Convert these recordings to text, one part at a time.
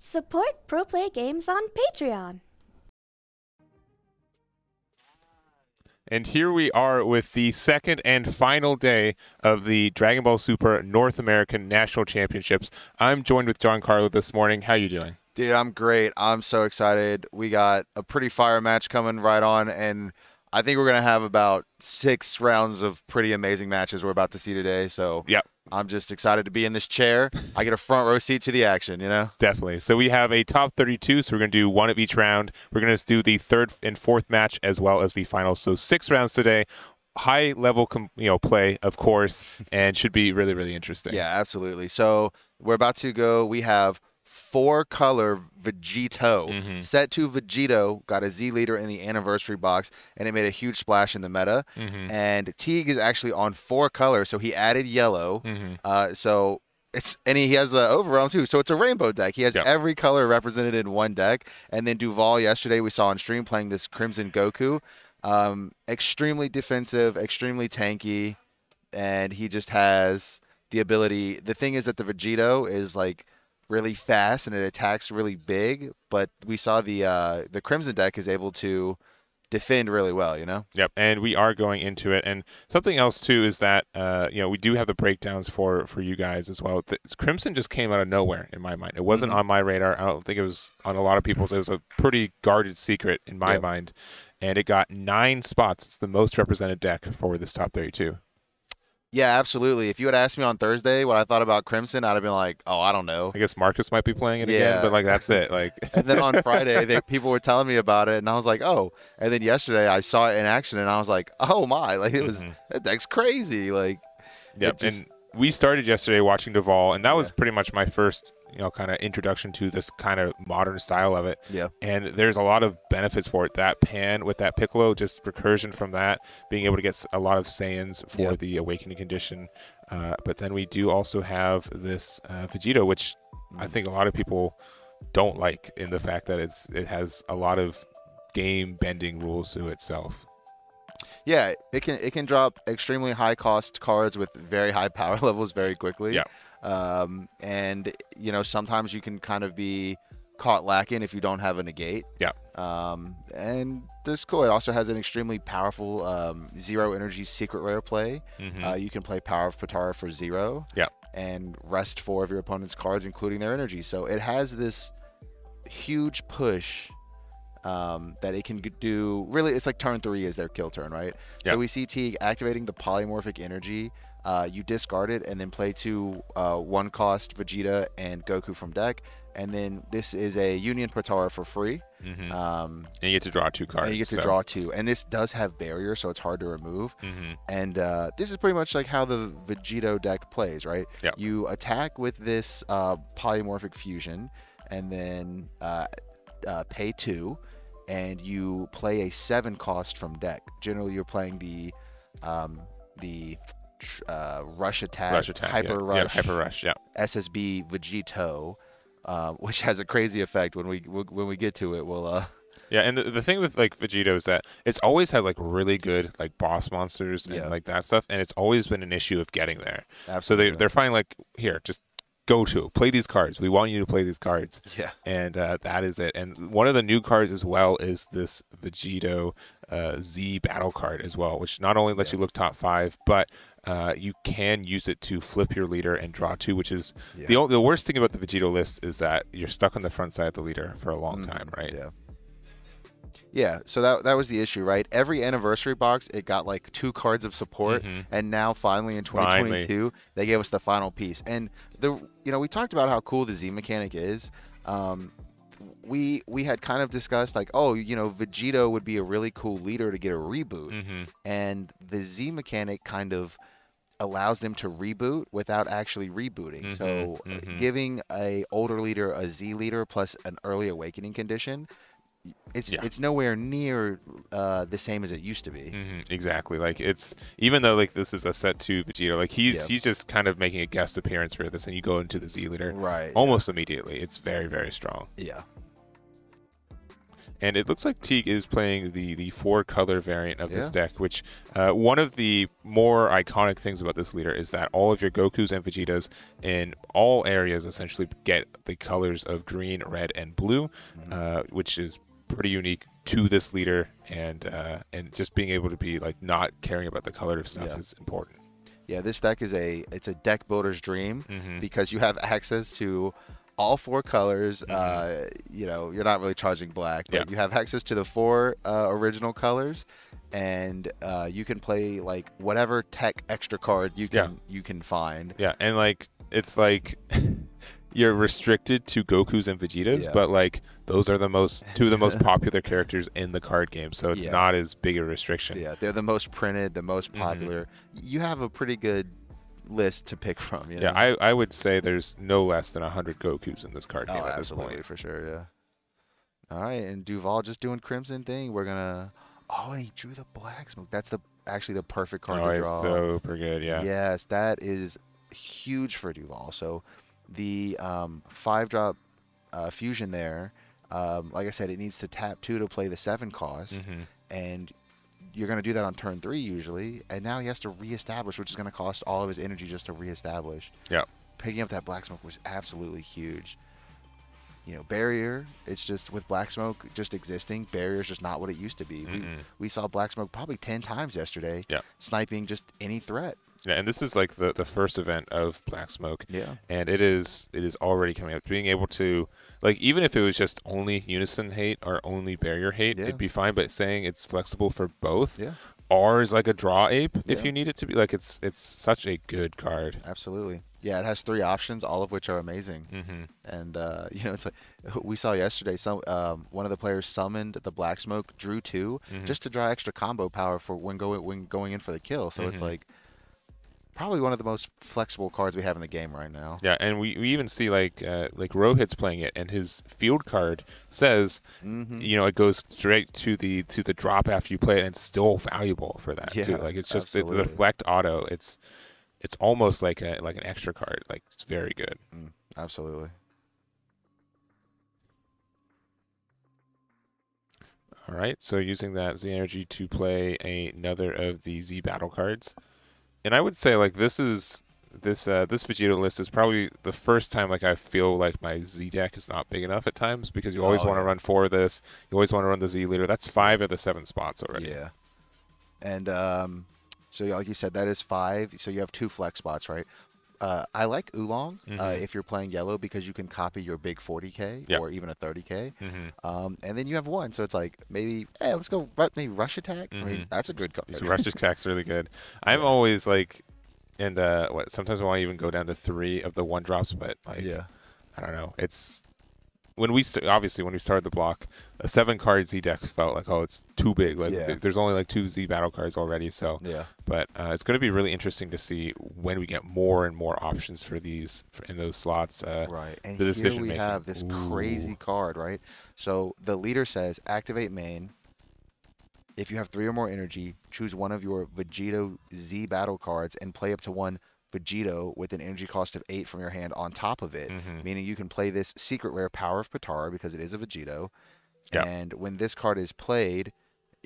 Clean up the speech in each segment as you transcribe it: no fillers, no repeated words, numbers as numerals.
Support Pro Play Games on Patreon. And here we are with the second and final day of the Dragon Ball Super North American National Championships. I'm joined with Giancarlo this morning. How you doing? Dude, I'm great. I'm so excited. We got a pretty fire match coming right on, and I think we're going to have about 6 rounds of pretty amazing matches we're about to see today. So Yep. I'm just excited to be in this chair. I get a front row seat to the action, you know? Definitely. So we have a top 32, so we're going to do one of each round. We're going to do the third and fourth match as well as the final. So 6 rounds today. High level play, of course, and should be really, really interesting. Yeah, absolutely. So we're about to go. We have 4-color Vegito. Set to Vegito, got a Z leader in the anniversary box, and it made a huge splash in the meta. And Teague is actually on 4 colors, so he added yellow. So it's he has the overwhelm too. So it's a rainbow deck. He has every color represented in one deck. And then Dovale yesterday we saw on stream playing this Crimson Goku. Extremely defensive, extremely tanky, and he just has the ability. The thing is that the Vegito is like really fast and it attacks really big, but we saw the Crimson deck is able to defend really well, you know? Yep, and we are going into it. And something else too is that we do have the breakdowns for you guys as well. Crimson just came out of nowhere in my mind. It wasn't on my radar. I don't think it was on a lot of people's. It was a pretty guarded secret in my mind, and it got 9 spots. It's the most represented deck for this top 32. Yeah, absolutely. If you had asked me on Thursday what I thought about Crimson, I'd have been like, oh, I don't know. I guess Marcus might be playing it again, but like that's it. Like, and then on Friday, people were telling me about it, and I was like, oh. And then yesterday, I saw it in action, and I was like, oh my, like it was that deck's crazy. Like, and we started yesterday watching Dovale, and that was pretty much my first, kind of introduction to this kind of modern style of it. Yeah. And there's a lot of benefits for it. That pan with that Piccolo, just recursion from that, being able to get a lot of Saiyans for the awakening condition. But then we do also have this Vegito, which I think a lot of people don't like in the fact that it has a lot of game bending rules to itself. Yeah, it can drop extremely high cost cards with very high power levels very quickly. Yeah. And sometimes you can kind of be caught lacking if you don't have a negate. Yeah. And this is cool. It also has an extremely powerful 0 energy secret rare play. You can play Power of Potara for 0. Yeah. And rest 4 of your opponent's cards, including their energy. So it has this huge push that it can do. Really, it's like turn 3 is their kill turn, right? So we see Teague activating the polymorphic energy. You discard it and then play 2 1-cost Vegeta and Goku from deck, and then this is a Union Potara for free. And you get to draw 2 cards. And you get to draw 2, and this does have barrier, so it's hard to remove. And this is pretty much like how the Vegito deck plays, right? You attack with this polymorphic fusion, and then pay 2, and you play a 7-cost from deck. Generally, you're playing the Rush Attack, Hyper Rush, SSB Vegito, which has a crazy effect when we get to it. We'll Yeah, and the thing with like Vegito is that it's always had like really good like boss monsters and like that stuff, and it's always been an issue of getting there. Absolutely. So they're finding like, here, just go to play these cards. We want you to play these cards. Yeah. And that is it. And one of the new cards as well is this Vegito Z battle card as well, which not only lets you look top 5, but you can use it to flip your leader and draw 2, which is the worst thing about the Vegito list is that you're stuck on the front side of the leader for a long time, right? Yeah. Yeah, so that was the issue, right? Every anniversary box, it got like 2 cards of support, and now finally in 2022, they gave us the final piece. And we talked about how cool the Z mechanic is. We had kind of discussed like, Vegito would be a really cool leader to get a reboot, and the Z mechanic kind of allows them to reboot without actually rebooting. So giving a older leader a Z leader plus an early awakening condition, it's nowhere near the same as it used to be. Exactly. Like it's, even though like this is a set 2 Vegito, like he's just kind of making a guest appearance for this, and you go into the Z leader almost immediately. It's very, very strong. Yeah. And it looks like Teague is playing the 4-color variant of this deck, which one of the more iconic things about this leader is that all of your Gokus and Vegetas in all areas essentially get the colors of green, red, and blue, which is pretty unique to this leader, and just being able to be like not caring about the color of stuff is important. Yeah, this deck is it's a deck builder's dream because you have access to all 4 colors. You know, you're not really charging black, but you have access to the 4 original colors, and you can play like whatever tech extra card you can find. Yeah, and like it's like you're restricted to Gokus and Vegetas, but like those are the two of the most popular characters in the card game, so it's not as big a restriction. Yeah, they're the most printed, the most popular. You have a pretty good list to pick from. You know? Yeah, I would say there's no less than 100 Gokus in this card game at this point. For sure, yeah. All right, and Duvale just doing Crimson thing. We're gonna. Oh, and he drew the Black Smoke. That's actually the perfect card to draw. Oh, super good, yeah. Yes, that is huge for Duvale. So the 5-drop fusion there, like I said, it needs to tap 2 to play the 7 cost, and you're going to do that on turn 3 usually, and now he has to reestablish, which is going to cost all of his energy just to reestablish. Yeah. Picking up that Black Smoke was absolutely huge. You know, Barrier, it's just with Black Smoke just existing, Barrier is just not what it used to be. We saw Black Smoke probably 10 times yesterday, sniping just any threat. Yeah, and this is like the first event of Black Smoke. Yeah. And it is already coming up. Being able to, like, even if it was just only Unison hate or only Barrier hate, it'd be fine. But saying it's flexible for both, R is like a draw ape if you need it to be. Like, it's such a good card. Absolutely. Yeah, it has 3 options, all of which are amazing. And you know, it's like we saw yesterday. One of the players summoned the Black Smoke, drew 2, just to draw extra combo power for when going in for the kill. So it's like probably one of the most flexible cards we have in the game right now. Yeah, and we even see like Rohit's playing it, and his field card says, you know, it goes straight to the drop after you play it, and it's still valuable for that too. Like it's just the deflect auto. It's almost like an extra card. Like it's very good. Absolutely. All right, so using that Z energy to play another of the Z battle cards. And I would say like this Vegito list is probably the first time like I feel like my Z deck is not big enough at times, because you always want to run 4 of this. You always want to run the Z leader. That's 5 of the 7 spots already. Yeah. And so like you said, that is 5. So you have 2 flex spots, right? I like Oolong if you're playing yellow, because you can copy your big 40k or even a 30k. And then you have 1, so it's like maybe, hey, let's go maybe Rush Attack. I mean, that's a good card. Rush Attack's really good. I'm always like, and sometimes I want to even go down to 3 of the 1-drops, but like, I don't know. It's obviously when we started the block, a 7-card Z deck felt like, oh, it's too big. Like there's only like 2 Z battle cards already. So but it's going to be really interesting to see when we get more and more options for these in those slots. Right, and here we have this crazy card, right? So the leader says activate main. If you have 3 or more energy, choose one of your Vegito Z battle cards and play up to 1 Vegito with an energy cost of 8 from your hand on top of it, meaning you can play this secret rare Power of Patara because it is a Vegito. And when this card is played,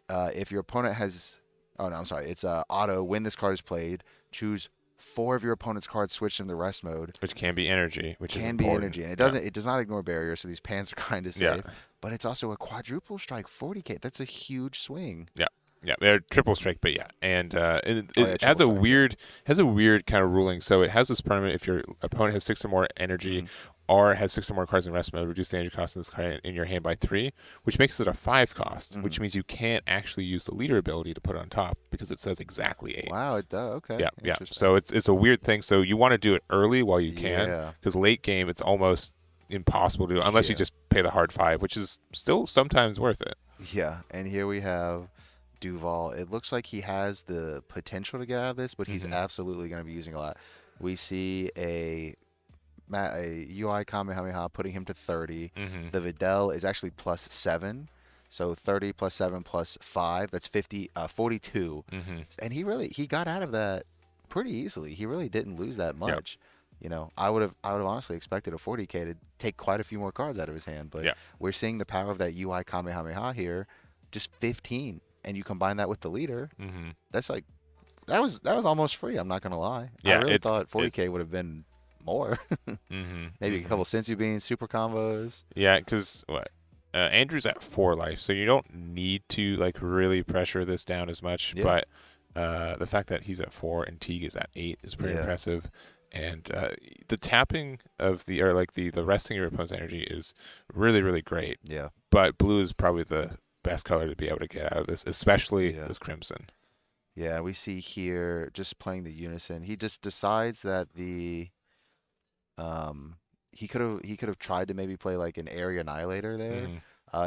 if your opponent has, it's auto. When this card is played, choose 4 of your opponent's cards, switch them to rest mode, which can be energy, which can be energy, and it does not ignore barriers, so these pans are kind of safe. But it's also a quadruple strike 40k. That's a huge swing. Yeah, they're triple strike, but and it has a weird kind of ruling. So it has this permanent: if your opponent has 6 or more energy, or has 6 or more cards in rest mode, reduce the energy cost of this card in your hand by 3, which makes it a 5 cost, which means you can't actually use the leader ability to put it on top because it says exactly 8. Wow, it does. Okay. Yeah. So it's a weird thing. So you want to do it early while you can, because late game it's almost impossible to do unless you just pay the hard 5, which is still sometimes worth it. Yeah, and here we have Duvale. It looks like he has the potential to get out of this, but he's absolutely going to be using a lot. We see a UI Kamehameha putting him to 30. The Videl is actually +7. So 30 + 7 + 5, that's 42. And he got out of that pretty easily. He really didn't lose that much. You know, I would have honestly expected a 40k to take quite a few more cards out of his hand, but we're seeing the power of that UI Kamehameha here, just 15, and you combine that with the leader. That's like that was almost free. I'm not gonna lie. Yeah, I really thought 40k would have been more. Maybe a couple Senzu beans, super combos. Yeah, because Andrew's at 4 life, so you don't need to like really pressure this down as much. But the fact that he's at 4 and Teague is at 8 is pretty impressive. And the tapping of the resting your opponent's energy is really, really great. Yeah. But blue is probably the best color to be able to get out of this, especially this crimson. Yeah, we see here just playing the unison. He just decides that the he could have tried to maybe play like an area annihilator there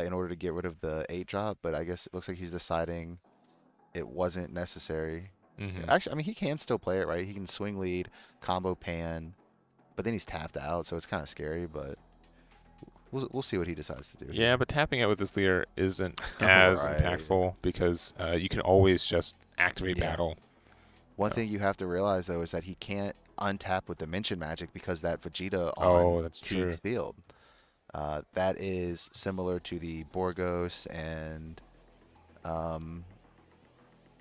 in order to get rid of the 8-drop, but I guess it looks like he's deciding it wasn't necessary. Actually, I mean, he can still play it, right? He can swing lead, combo pan, but then he's tapped out, so it's kind of scary, but we'll see what he decides to do. Yeah, but tapping out with this leader isn't as impactful because you can always just activate battle. One thing you have to realize, though, is that he can't untap with Dimension Magic because that Vegeta on Teague's field. That is similar to the Borgos and...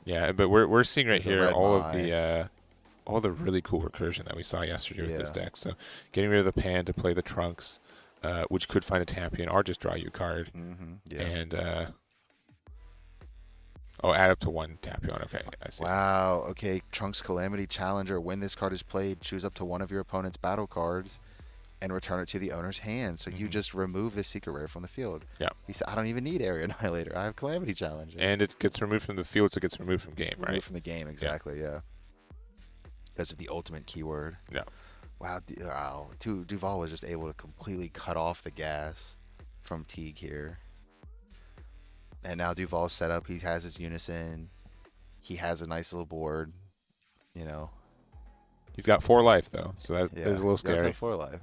yeah, but we're seeing right here all the really cool recursion that we saw yesterday with this deck. So getting rid of the pan to play the Trunks, which could find a Tapion or just draw you a card. And add up to 1 Tapion. Okay, I see. Wow. Okay, Trunks Calamity Challenger. When this card is played, choose up to 1 of your opponent's battle cards and return it to the owner's hand. So you just remove this secret rare from the field. Yeah. He said, I don't even need Area Annihilator. I have Calamity Challenger. And it gets removed from the field, so it gets removed from game, right? Removed from the game, exactly, yeah. Because of the ultimate keyword. Yeah. Wow, Duvale was just able to completely cut off the gas from Teague here. And now Duvale's set up. He has his unison. He has a nice little board, you know. He's got 4 life, though, so that is a little scary. He does have 4 life.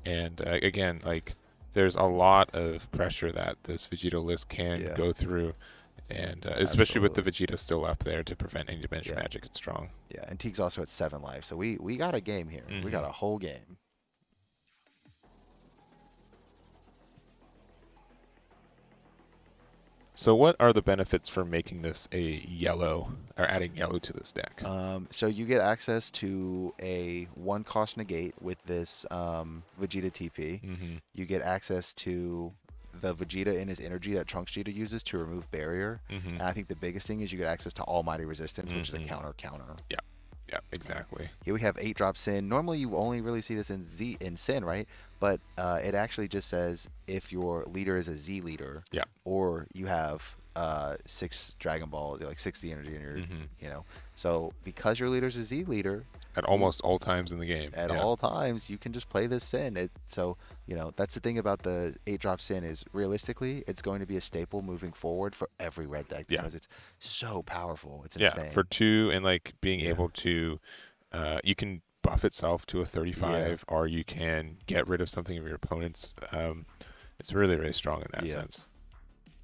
And again, like, there's a lot of pressure that this Vegito list can go through, and especially with the Vegeta still up there to prevent any Dimension Magic. It's strong. Yeah, and Teague's also at 7 life, so we got a game here. We got a whole game. So what are the benefits for making this a yellow, or adding yellow to this deck? So you get access to a 1-cost negate with this Vegeta TP. You get access to the Vegeta in his energy that Trunks Vegeta uses to remove barrier. And I think the biggest thing is you get access to Almighty Resistance, which is a counter. Yeah. Yeah, exactly. Here we have 8-drop Sin. Normally you only really see this in Sin, right? But it actually just says if your leader is a Z leader, or you have 6 Dragon Balls, like 60 energy in your, you know. So because your leader's a Z leader, at almost all times in the game, at all times you can just play this Sin. So you know that's the thing about the 8-drop Sin is realistically it's going to be a staple moving forward for every red deck because it's so powerful. It's insane. For 2 and like being able to, you can buff itself to a 35, or you can get rid of something of your opponent's. It's really, really strong in that sense.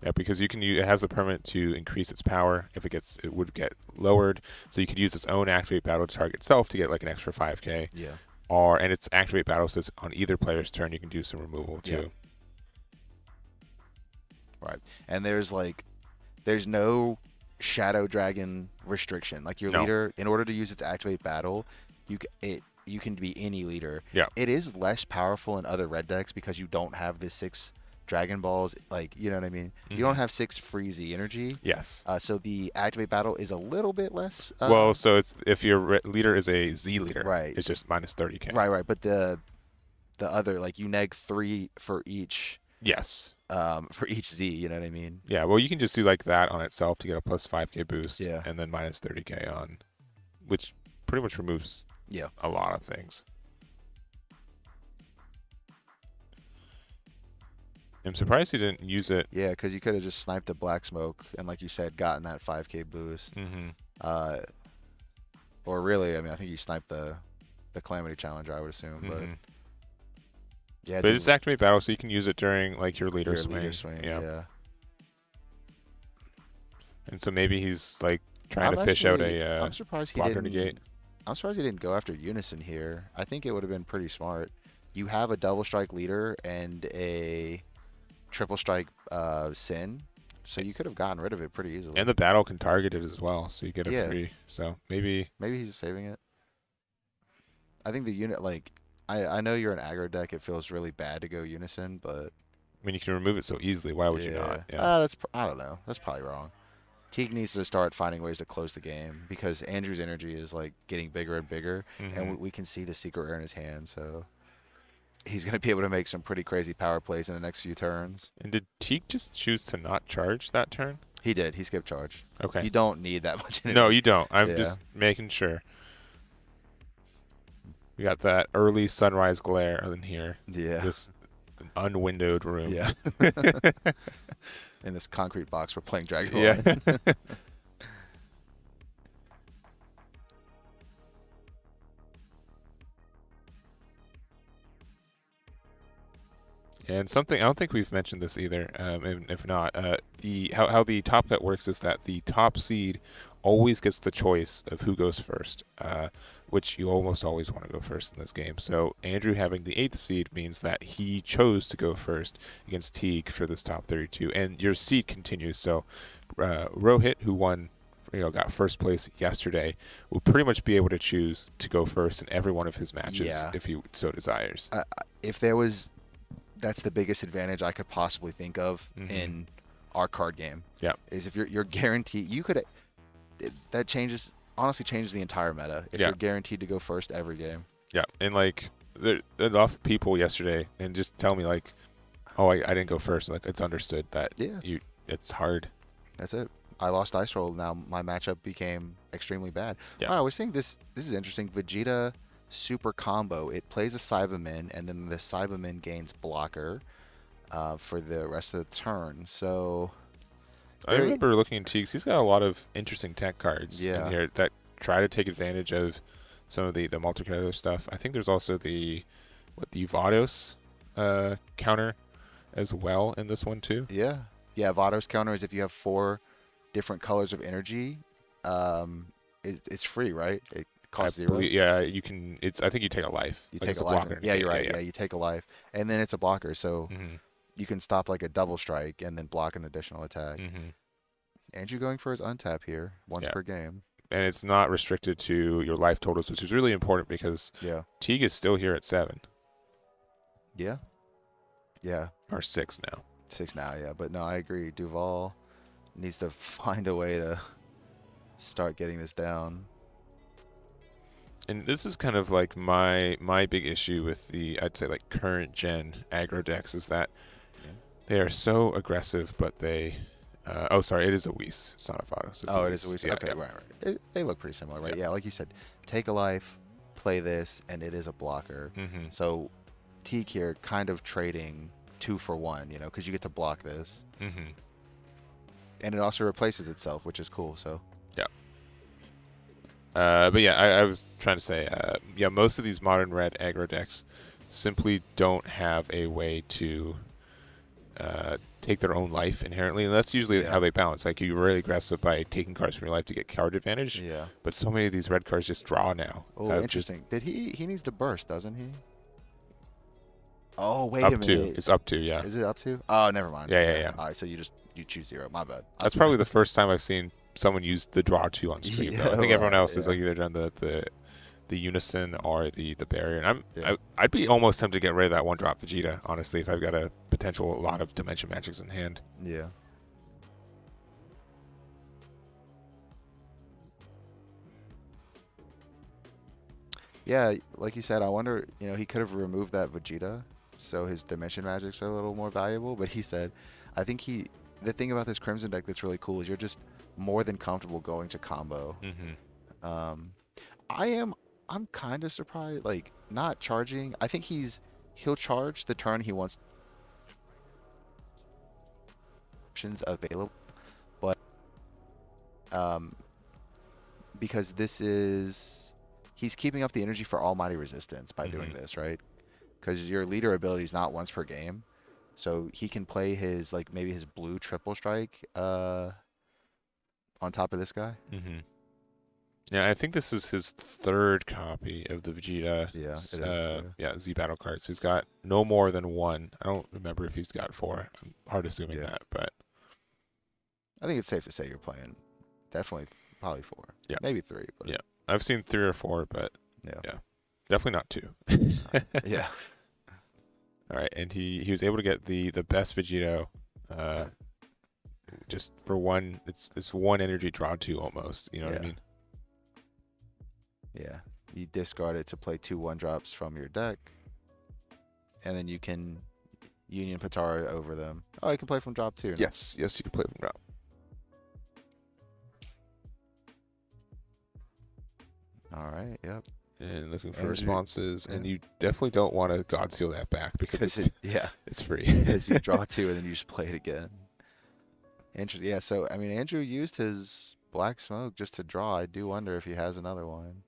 Yeah, because you can it has the permanent to increase its power. If it would get lowered, so you could use its own activate battle to target itself to get like an extra 5k. Yeah. And its activate battle, so it's on either player's turn you can do some removal too. Right, and there's no Shadow Dragon restriction. Like your leader, in order to use its activate battle, you can be any leader. Yeah. It is less powerful in other red decks because you don't have the 6 Dragon Balls, like, you know what I mean? You don't have 6 free Z energy. Yes. So the activate battle is a little bit less. Well, so it's if your leader is a Z leader, right? It's just minus 30k. Right. But the other, like, you neg 3 for each. Yes. For each Z, you know what I mean? Yeah. Well, you can just do like that on itself to get a plus 5k boost. Yeah. And then minus 30k on, which pretty much removes a lot of things. I'm surprised he didn't use it. Yeah, because you could have just sniped the Black Smoke and, like you said, gotten that 5k boost. Or really, I mean, I think you sniped the Calamity Challenger, I would assume. But yeah, but it's activate battle, so you can use it during like your leader swing. Yeah. And so maybe he's like trying to fish out a I'm surprised he blocker didn't negate. I'm surprised he didn't go after Unison here. I think it would have been pretty smart. You have a double strike leader and a triple strike Sin, so you could have gotten rid of it pretty easily. And the battle can target it as well, so you get a free. So maybe he's saving it. I think the unit, like, I know you're an aggro deck. It feels really bad to go Unison, but I mean, you can remove it so easily. Why would you not? Yeah. I don't know. That's probably wrong. Teague needs to start finding ways to close the game because Andrew's energy is like getting bigger and bigger, and we can see the secret rare in his hand. So he's going to be able to make some pretty crazy power plays in the next few turns. And did Teague just choose to not charge that turn? He did. He skipped charge. Okay. You don't need that much energy. No, you don't. I'm just making sure. We got that early sunrise glare in here. Yeah. This unwindowed room. Yeah. In this concrete box, we're playing Dragon Yeah. And something, I don't think we've mentioned this either, and if not, how the top cut works is that the top seed always gets the choice of who goes first, which you almost always want to go first in this game. So Andrew having the 8th seed means that he chose to go first against Teague for this top 32, and your seed continues. So Rohit, who won, got first place yesterday, will pretty much be able to choose to go first in every one of his matches if he so desires. If there was, that's the biggest advantage I could possibly think of in our card game. Yeah, is if you're guaranteed, you could. That honestly changes the entire meta if you're guaranteed to go first every game. Yeah, and like there enough people yesterday and just tell me like, oh, I didn't go first. Like it's understood that it's hard. That's it. I lost dice roll. Now my matchup became extremely bad. Yeah. Wow, I was saying this is interesting. Vegeta super combo. It plays a Cyberman, and then the Cyberman gains blocker for the rest of the turn. So I remember looking at Teague's. He's got a lot of interesting tech cards in here that try to take advantage of some of the multicolor stuff. I think there's also the Vados counter as well in this one too. Yeah. Vados counter is if you have 4 different colors of energy, it's free, right? It costs 0. You can. I think you take a life. You take a life. Blocker. Yeah, you're right. Yeah, you take a life, and then it's a blocker. So. You can stop like a double strike and then block an additional attack. Andrew going for his untap here once per game. And it's not restricted to your life totals, which is really important because Teague is still here at 7. Yeah. Or 6 now. 6 now, yeah. But no, I agree. Duvall needs to find a way to start getting this down. And this is kind of like my big issue with the, I'd say, like current gen aggro decks is that they are so aggressive, but they oh, sorry, it is a Whis. It's not a Vados. It is a Whis. Okay, right. They look pretty similar, right? Yeah, like you said, take a life, play this, and it is a blocker. So Teague here kind of trading 2 for 1, because you get to block this. And it also replaces itself, which is cool, so. But yeah, I was trying to say, most of these modern red aggro decks simply don't have a way to take their own life inherently, and that's usually how they balance. Like you're really aggressive by taking cards from your life to get card advantage. Yeah. But so many of these red cards just draw now. Oh, interesting. Did he needs to burst, doesn't he? Oh, wait a minute. It's up to, yeah. Is it up to? Oh, never mind. Yeah. All right, so you choose 0. My bad. That's probably the first time I've seen someone use the draw 2 on stream. I think everyone else has like either done the Unison or the barrier. And I'd be almost tempted to get rid of that 1-drop Vegeta, honestly, if I've got a lot of dimension magics in hand. Yeah. Yeah, like you said, I wonder, he could have removed that Vegeta so his dimension magics are a little more valuable, but he said, I think the thing about this Crimson deck that's really cool is you're just more than comfortable going to combo. I'm kind of surprised, like, not charging. I think he'll charge the turn he wants options available, but because he's keeping up the energy for Almighty Resistance by doing this, right? Because your leader ability is not once per game, so he can play his, like, maybe his blue triple strike on top of this guy. Yeah, I think this is his third copy of the Vegeta. Yeah, it is, yeah, Z battle cards. He's got no more than one. I don't remember if he's got four. I'm hard assuming that, but I think it's safe to say you're playing definitely probably 4. Yeah. Maybe 3. But yeah, I've seen 3 or 4, but yeah. definitely not 2. Yeah. All right, and he was able to get the best Vegito, just for one. It's one energy draw 2 almost. You know what I mean? Yeah. You discard it to play 2 1-drops from your deck, and then you can Union Patara over them. Oh, you can play from drop too. Yes, you can play from drop. All right. Yep. And looking for responses, and you definitely don't want to God Seal that back because it's free. Because you draw 2 and then you just play it again. Interesting. Yeah. So I mean, Andrew used his Black Smoke just to draw. I do wonder if he has another one.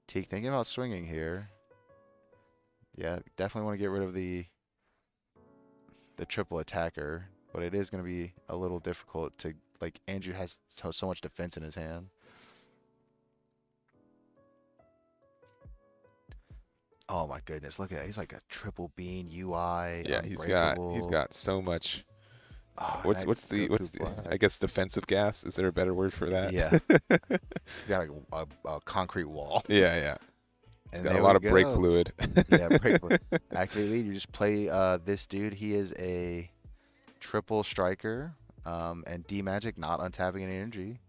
Teague thinking about swinging here. Yeah, definitely want to get rid of the triple attacker, but it is going to be a little difficult to, like, Andrew has so much defense in his hand. Oh my goodness, look at that. He's like a triple bean UI. Yeah, he's got so much. Oh, what's the I guess defensive gas? Is there a better word for that? Yeah. He's got a concrete wall. Yeah. He's And got a lot of brake fluid. Yeah, brake fluid. Activate lead. You just play this dude. He is a triple striker, and D Magic, not untapping any energy.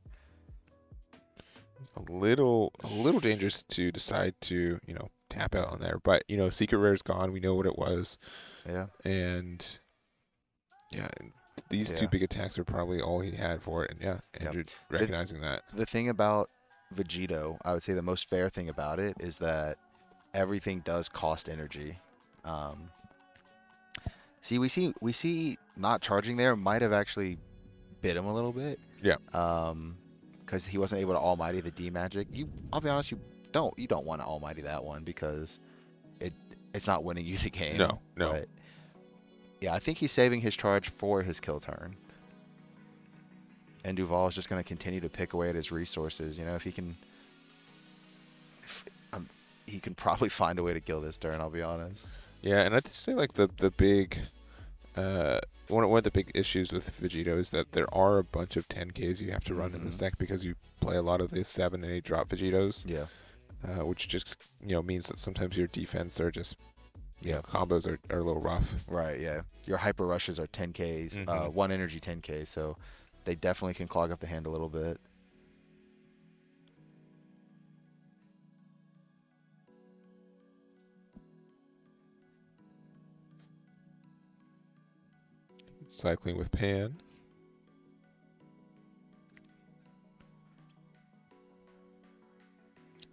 A little dangerous to decide to tap out on there, but Secret Rare's gone. We know what it was. Yeah. And these 2 big attacks are probably all he had for it. And Andrew recognizing that. The thing about Vegito, I would say the most fair thing about it is that everything does cost energy. See, we see not charging there might have actually bit him a little bit. Yeah. Because he wasn't able to Almighty the D Magic. I'll be honest, you don't want to Almighty that one because it's not winning you the game. No. But yeah, I think he's saving his charge for his kill turn. And Dovale is just going to continue to pick away at his resources. If he can, he can probably find a way to kill this turn. I'll be honest. Yeah, and I'd say like the big, one of the big issues with Vegito is that there are a bunch of 10Ks you have to run in this deck because you play a lot of the 7 and 8 drop Vegitos. Yeah. Which just means that sometimes your defense are just combos are a little rough. Right. Yeah. Your hyper rushes are 10Ks, 1 energy 10K, so they definitely can clog up the hand a little bit. Cycling with Pan.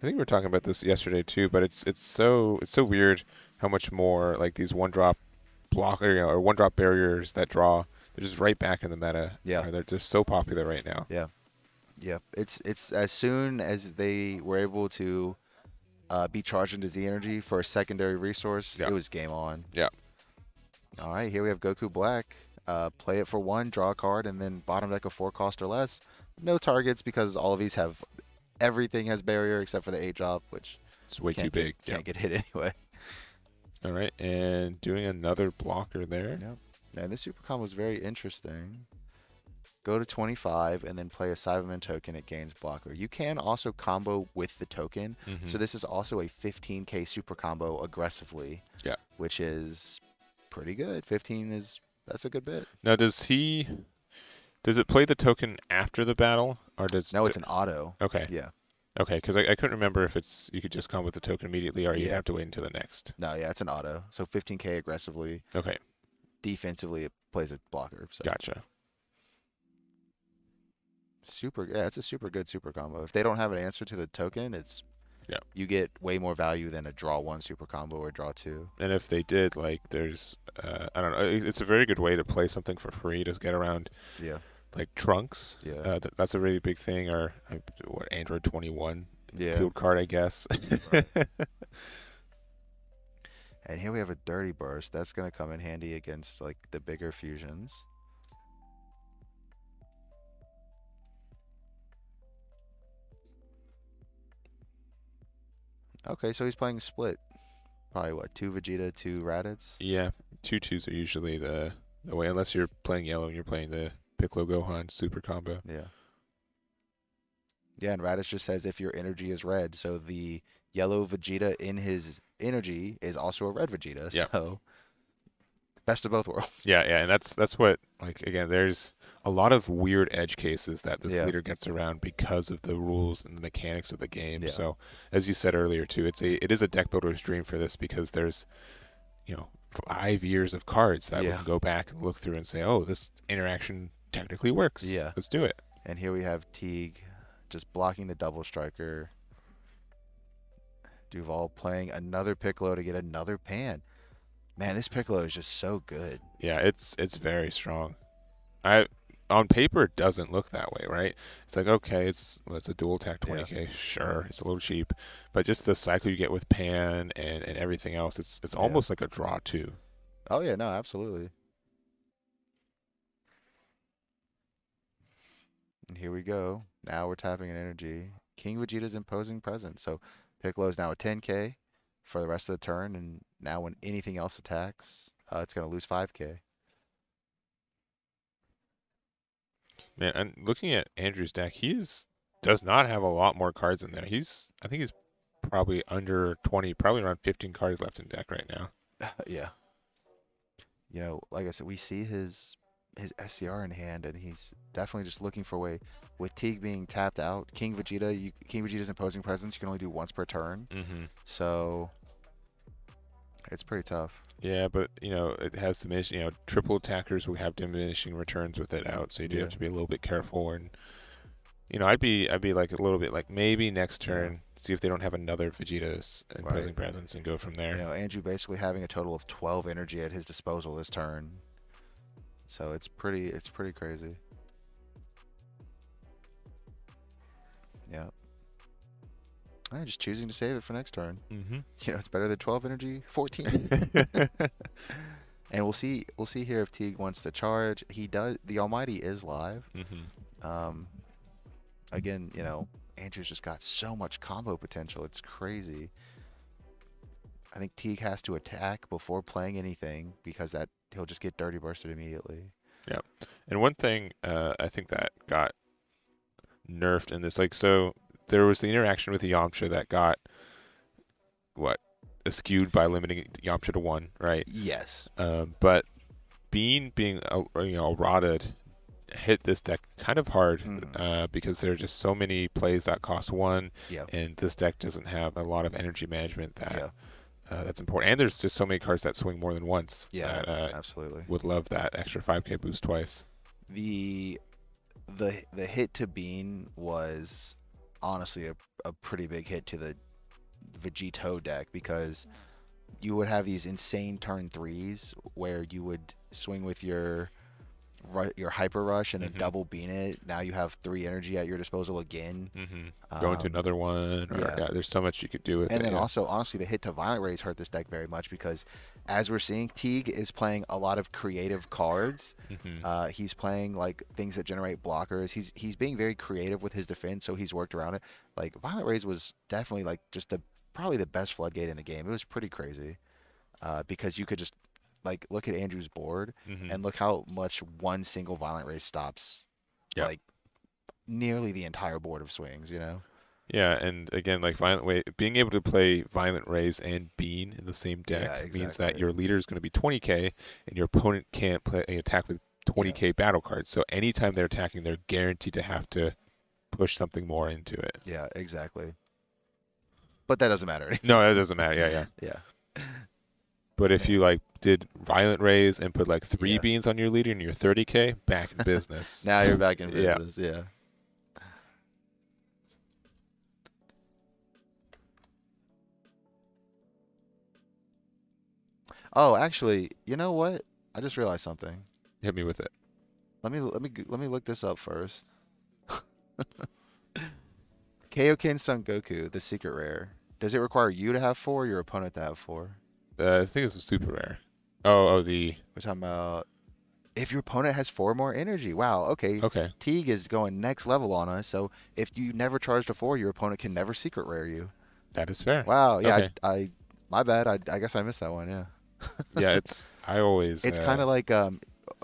I think we were talking about this yesterday too, but it's so weird how much more like these 1-drop block or 1-drop barriers that draw. They're just right back in the meta. Yeah, they're just so popular right now. Yeah. It's as soon as they were able to be charged into Z energy for a secondary resource, it was game on. Yeah. All right, here we have Goku Black. Play it for 1, draw a card, and then bottom deck a 4 cost or less. No targets because all of these have everything has barrier except for the 8-drop, which it's way too big. Can't get hit anyway. All right, and doing another blocker there. Yep. And this super combo is very interesting. Go to 25 and then play a Cyberman token. It gains blocker. You can also combo with the token. So this is also a 15K super combo aggressively. Yeah. Which is pretty good. 15 that's a good bit. Now does it play the token after the battle or does No, it's an auto. Okay. Yeah. Okay, because I couldn't remember if you could just come with the token immediately or you have to wait until the next. No, yeah, it's an auto. So 15K aggressively. Okay. Defensively, it plays a blocker. So. Gotcha. It's a super good super combo. If they don't have an answer to the token, you get way more value than a draw 1 super combo or draw 2. And if they did, like, there's, I don't know, it's a very good way to play something for free to get around. Yeah. Like Trunks. Yeah. That's a really big thing. Or Android 21 yeah. field card, I guess. And here we have a Dirty Burst. That's going to come in handy against like the bigger fusions. Okay, so he's playing split. Probably what, 2 Vegeta, 2 Raditz? Yeah, 2/2s are usually the way, unless you're playing yellow and you're playing the Piccolo Gohan super combo. Yeah. Yeah, and Raditz just says if your energy is red, so the yellow Vegeta in his energy is also a red Vegeta. Yep. So best of both worlds. Yeah, and that's what, like, again, there's a lot of weird edge cases that this leader gets around because of the rules and the mechanics of the game. Yeah. So, as you said earlier too, it is a deck builder's dream for this, because there's 5 years of cards that we can go back and look through and say, oh, this interaction technically works. Yeah. Let's do it. And here we have Teague just blocking the double striker. Duvale playing another Piccolo to get another pan. Man, this Piccolo is just so good. Yeah, it's very strong. On paper it doesn't look that way, right? It's like, okay, it's a dual attack 20k, sure, it's a little cheap, but just the cycle you get with pan and everything else, it's almost like a draw too. Oh yeah, no, absolutely. And here we go. Now we're tapping an energy. King Vegeta's imposing presence. So Piccolo is now a 10k for the rest of the turn, and now when anything else attacks, it's going to lose 5k. Man, and looking at Andrew's deck, does not have a lot more cards in there. I think he's probably under 20, probably around 15 cards left in deck right now. Yeah. Like I said, we see his SCR in hand, and he's definitely just looking for a way. With Teague being tapped out, King Vegeta's imposing presence, you can only do once per turn. So it's pretty tough. Yeah, but it has diminishing. Triple attackers will have diminishing returns with it out, so you do have to be a little bit careful. And I'd be like a little bit like maybe next turn, see if they don't have another Vegeta's imposing presence and go from there. Andrew basically having a total of 12 energy at his disposal this turn, so it's pretty crazy. Yeah. I'm just choosing to save it for next turn. It's better than 12 energy, 14. And we'll see here if Teague wants to charge. He does. The Almighty is live. Again, Andrew's just got so much combo potential. It's crazy. I think Teague has to attack before playing anything, because he'll just get dirty bursted immediately. Yeah. And one thing I think that got nerfed in this, so there was the interaction with the Yamcha that got skewed by limiting Yamcha to 1, right? Yes. But being rotted hit this deck kind of hard because there are just so many plays that cost 1, and this deck doesn't have a lot of energy management that's important. And there's just so many cards that swing more than once. Yeah, absolutely. Would love that extra 5k boost twice. The hit to Bean was honestly a pretty big hit to the Vegito deck, because you would have these insane turn 3s where you would swing with your hyper rush and then double bean it. Now you have 3 energy at your disposal again. Go into another one. There's so much you could do with it. And then also, honestly, the hit to Violent Rays hurt this deck very much, because as we're seeing, Teague is playing a lot of creative cards. He's playing like things that generate blockers. He's being very creative with his defense, so he's worked around it. Like Violent Rays was definitely like just probably the best floodgate in the game. It was pretty crazy, because you could just look at Andrew's board and look how much one single Violent Ray stops like nearly the entire board of swings, Yeah, and again, being able to play Violent Rays and Bean in the same deck means that your leader is going to be 20k, and your opponent can't attack with 20k battle cards. So anytime they're attacking, they're guaranteed to have to push something more into it. Yeah, exactly. But that doesn't matter. No, that doesn't matter. Yeah. But if you did Violent Rays and put 3 beans on your leader and you're 30k, back in business. Now you're back in business. Yeah. Oh, actually, you know what? I just realized something. Hit me with it. Let me look this up first. Kaioken Son Goku, the secret rare. Does it require you to have 4 or your opponent to have 4? I think it's a super rare. We're talking about if your opponent has 4 more energy. Wow, okay. Teague is going next level on us, so if you never charge to 4, your opponent can never secret rare you. That is fair. Wow. Yeah. Okay. I my bad. I guess I missed that one. Yeah. Yeah, I always. It's kind of like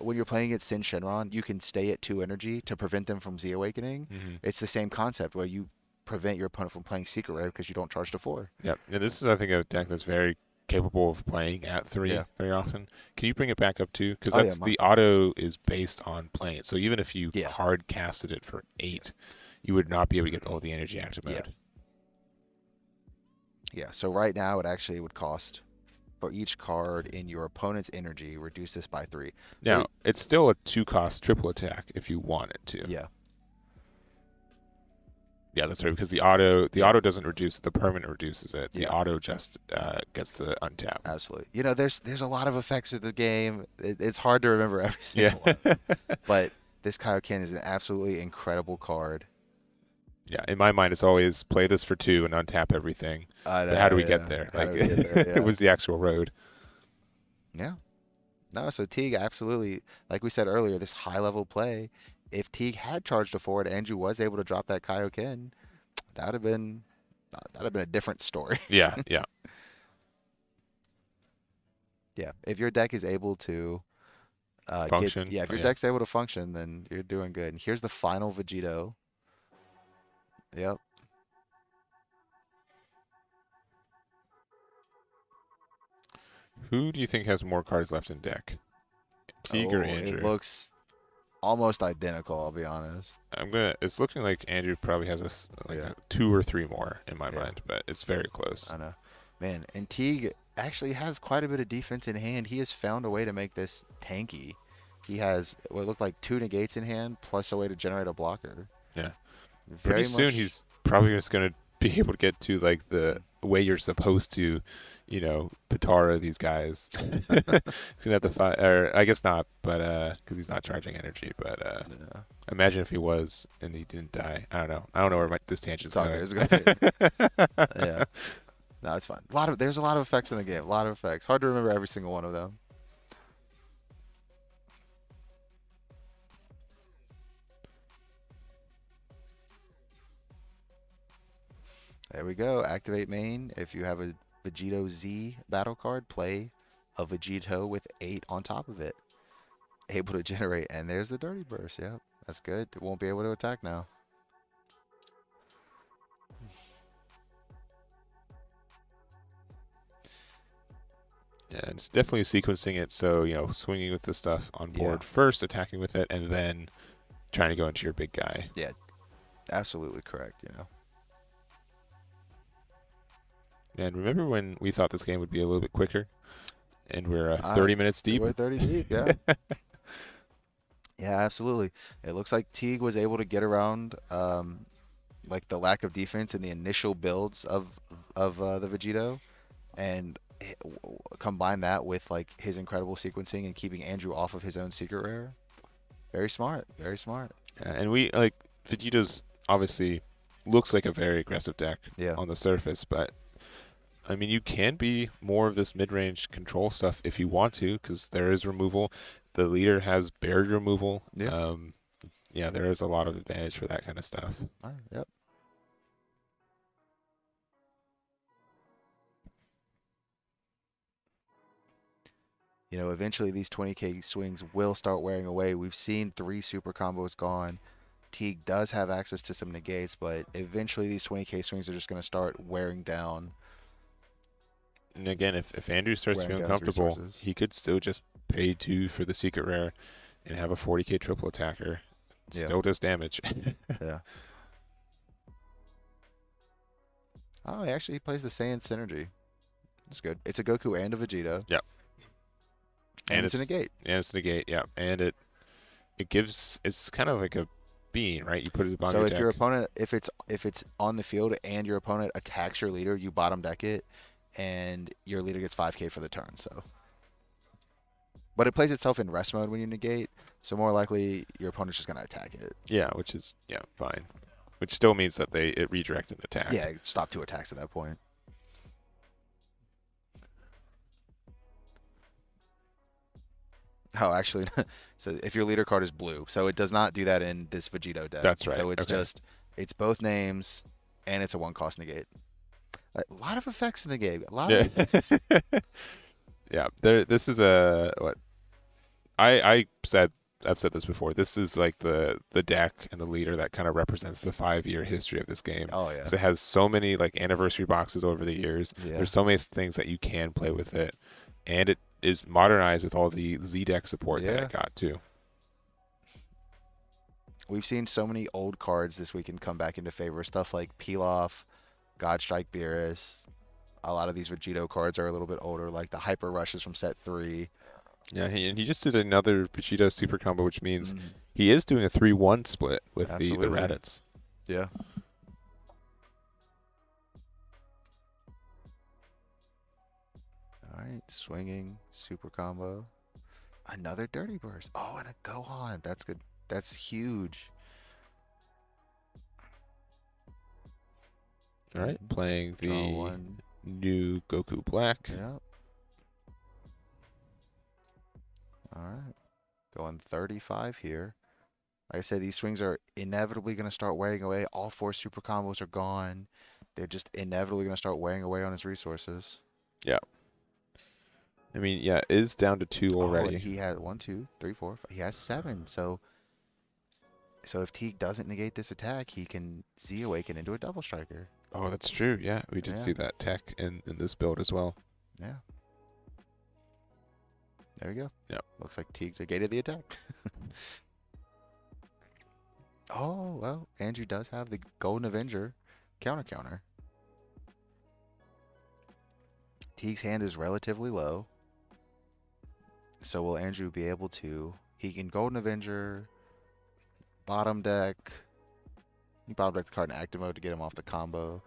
when you're playing against Sin Shenron, you can stay at 2 energy to prevent them from Z Awakening. It's the same concept where you prevent your opponent from playing Secret Rare because you don't charge to 4. Yep. And this is, I think, a deck that's very capable of playing at 3 very often. Can you bring it back up too? Because the auto is based on playing it. So even if you hard casted it for 8, you would not be able to get all the energy active mode. Yeah. So right now it actually would cost for each card in your opponent's energy, reduce this by 3. So now it's still a 2-cost triple attack if you want it to. Yeah. Yeah, that's right, because the auto doesn't reduce it, the permanent reduces it. The auto just gets the untap. Absolutely. You know, there's a lot of effects in the game. It's hard to remember every single one. But this Kaioken is an absolutely incredible card. Yeah, in my mind, it's always play this for 2 and untap everything. But how do we get there? It was the actual road. Yeah. No, so Teague absolutely, like we said earlier, this high-level play, if Teague had charged a forward, Andrew was able to drop that Kaioken, that would have been a different story. Yeah. Yeah. If your deck is able to function. if your deck's able to function, then you're doing good. And here's the final Vegito. Yep. Who do you think has more cards left in deck? Teague or Andrew? It looks almost identical, I'll be honest. It's looking like Andrew probably has a 2 or 3 more in my mind, but it's very close. I know. Man, and Teague actually has quite a bit of defense in hand. He has found a way to make this tanky. He has what looked like 2 negates in hand, plus a way to generate a blocker. Yeah. Pretty soon he's probably just going to be able to get to like the way you're supposed to, Patara these guys. He's going to have to fight, or I guess not, but because he's not charging energy. But imagine if he was and he didn't die. I don't know where this tangent's going. Yeah. No, it's fine. There's a lot of effects in the game. A lot of effects. Hard to remember every single one of them. There we go. Activate main. If you have a Vegito Z battle card, play a Vegito with 8 on top of it. Able to generate. And there's the Dirty Burst. Yep. That's good. It won't be able to attack now. Yeah, it's definitely sequencing it. So, swinging with the stuff on board first, attacking with it, and then trying to go into your big guy. Yeah. Absolutely correct, And remember when we thought this game would be a little bit quicker? And we're 30 minutes deep? We're 30 deep, yeah. Yeah, absolutely. It looks like Teague was able to get around like the lack of defense in the initial builds of the Vegito, and combine that with like his incredible sequencing and keeping Andrew off of his own secret rare. Very smart. Very smart. And Vegito's obviously looks like a very aggressive deck on the surface, but I mean, you can be more of this mid-range control stuff if you want to, because there is removal. The leader has barrier removal. Yeah, there is a lot of advantage for that kind of stuff. Yep. Eventually these 20K swings will start wearing away. We've seen 3 super combos gone. Teague does have access to some negates, but eventually these 20K swings are just going to start wearing down. And again, if Andrew starts feeling comfortable, he could still just pay 2 for the secret rare and have a 40K triple attacker. It still does damage. Yeah. Oh, he plays the Saiyan Synergy. That's good. It's a Goku and a Vegito. Yep. And it's a negate. And it's a negate, yeah. And it's kind of like a bean, right? You put it on your deck. So if your opponent, if it's on the field and your opponent attacks your leader, you bottom deck it, and your leader gets 5K for the turn. So, but it plays itself in rest mode when you negate, so more likely your opponent's just gonna attack it. Yeah, which is fine. Which still means that it redirected an attack. Yeah, stop 2 attacks at that point. Oh, actually, so if your leader card is blue, so it does not do that in this Vegito deck. That's right. So it's it's both names, and it's a 1-cost negate. A lot of effects in the game. A lot Yeah. of effects. Yeah. This is a what I've said this before. This is like the deck and the leader that kind of represents the 5-year history of this game. Oh yeah. 'Cause it has so many like anniversary boxes over the years. Yeah. There's so many things that you can play with it, and it is modernized with all the Z deck support that it got too. We've seen so many old cards this weekend come back into favor. Stuff like Peel Off, Godstrike Beerus. A lot of these Vegito cards are a little bit older, like the Hyper Rushes from set 3. Yeah, and he just did another Vegito super combo, which means he is doing a 3-1 split with the Raditz. Yeah. All right, swinging super combo. Another Dirty Burst. Oh, and a Gohan. That's good. That's huge. All right, playing the new Goku Black. Yep. All right. Going 35 here. Like I said, these swings are inevitably going to start wearing away. All 4 super combos are gone. They're just inevitably going to start wearing away on his resources. Yeah. I mean, yeah, it is down to 2 already. Oh, he has 1, 2, 3, 4, 5. He has 7. So if Teague doesn't negate this attack, he can Z Awaken into a double striker. Oh, that's true. Yeah, we did see that tech in this build as well. Yeah. There we go. Yep. Looks like Teague negated the attack. Oh, well, Andrew does have the Golden Avenger counter. Teague's hand is relatively low. So will Andrew be able to... He can Golden Avenger, bottom deck. You bottom deck the card in active mode to get him off the combo.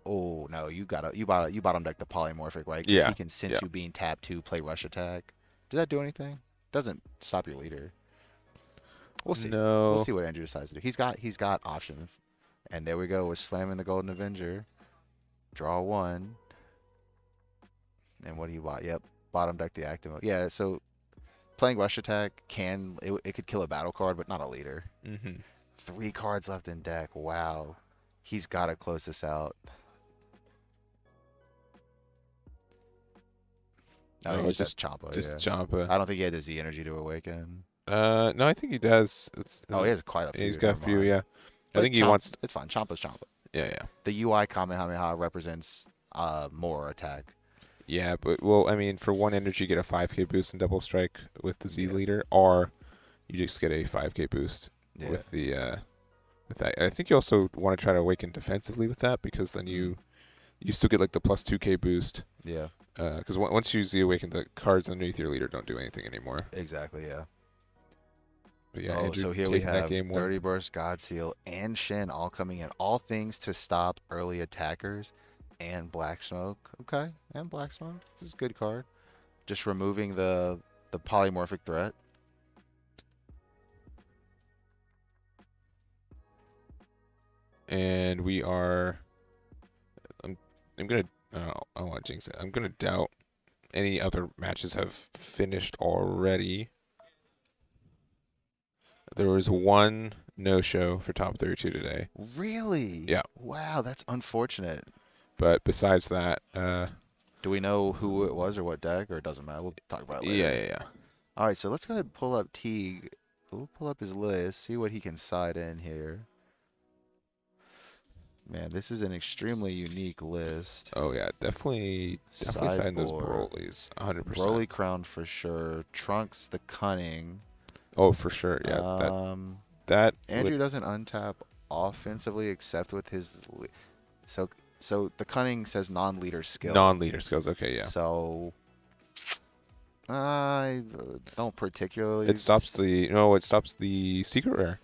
Oh, no, you bottom deck the polymorphic, right? 'Cause he can Sensu Bean tap 2, play rush attack. Does that do anything? Doesn't stop your leader. We'll see. No. We'll see what Andrew decides to do. He's got options. And there we go with slamming the Golden Avenger. Draw 1. And what do you bought? Yep. Bottom deck the active mode. Yeah, so playing rush attack it could kill a battle card, but not a leader. 3 cards left in deck. Wow. He's got to close this out. No, it's just Champa. Just Champa. I don't think he had the Z energy to awaken. No, I think he does. He has quite a few. He's got a few, yeah. But I think he wants... It's fine. Champa's Champa. Yeah. The UI Kamehameha represents more attack. Yeah, but, well, I mean, for 1 energy, you get a 5k boost in double strike with the Z leader, or you just get a 5k boost with the... with that. I think you also want to try to awaken defensively with that, because then you still get, like, the plus 2k boost. Yeah. Because once you Z awaken, the cards underneath your leader don't do anything anymore. Exactly, yeah. But yeah, Andrew, so here we have Dirty Burst, God Seal, and Shin all coming in. All things to stop early attackers and Black Smoke. Okay, and Black Smoke. This is a good card. Just removing the polymorphic threat. And we are... I'm going to... I don't want to jinx it. I'm going to doubt any other matches have finished already. There was 1 no-show for top 32 today. Really? Yeah. Wow, that's unfortunate. But besides that... do we know who it was or what deck, or it doesn't matter? We'll talk about it later. Yeah. All right, so let's go ahead and pull up Teague. We'll pull up his list, see what he can side in here. Man, this is an extremely unique list. Oh, yeah. Definitely sign those Broly's. 100%. Broly Crown for sure. Trunks the Cunning. Oh, for sure. Yeah. Andrew doesn't untap offensively except with his... So the Cunning says non-leader skill. Non-leader skills. Okay, yeah. So... I don't particularly... It stops the secret rare.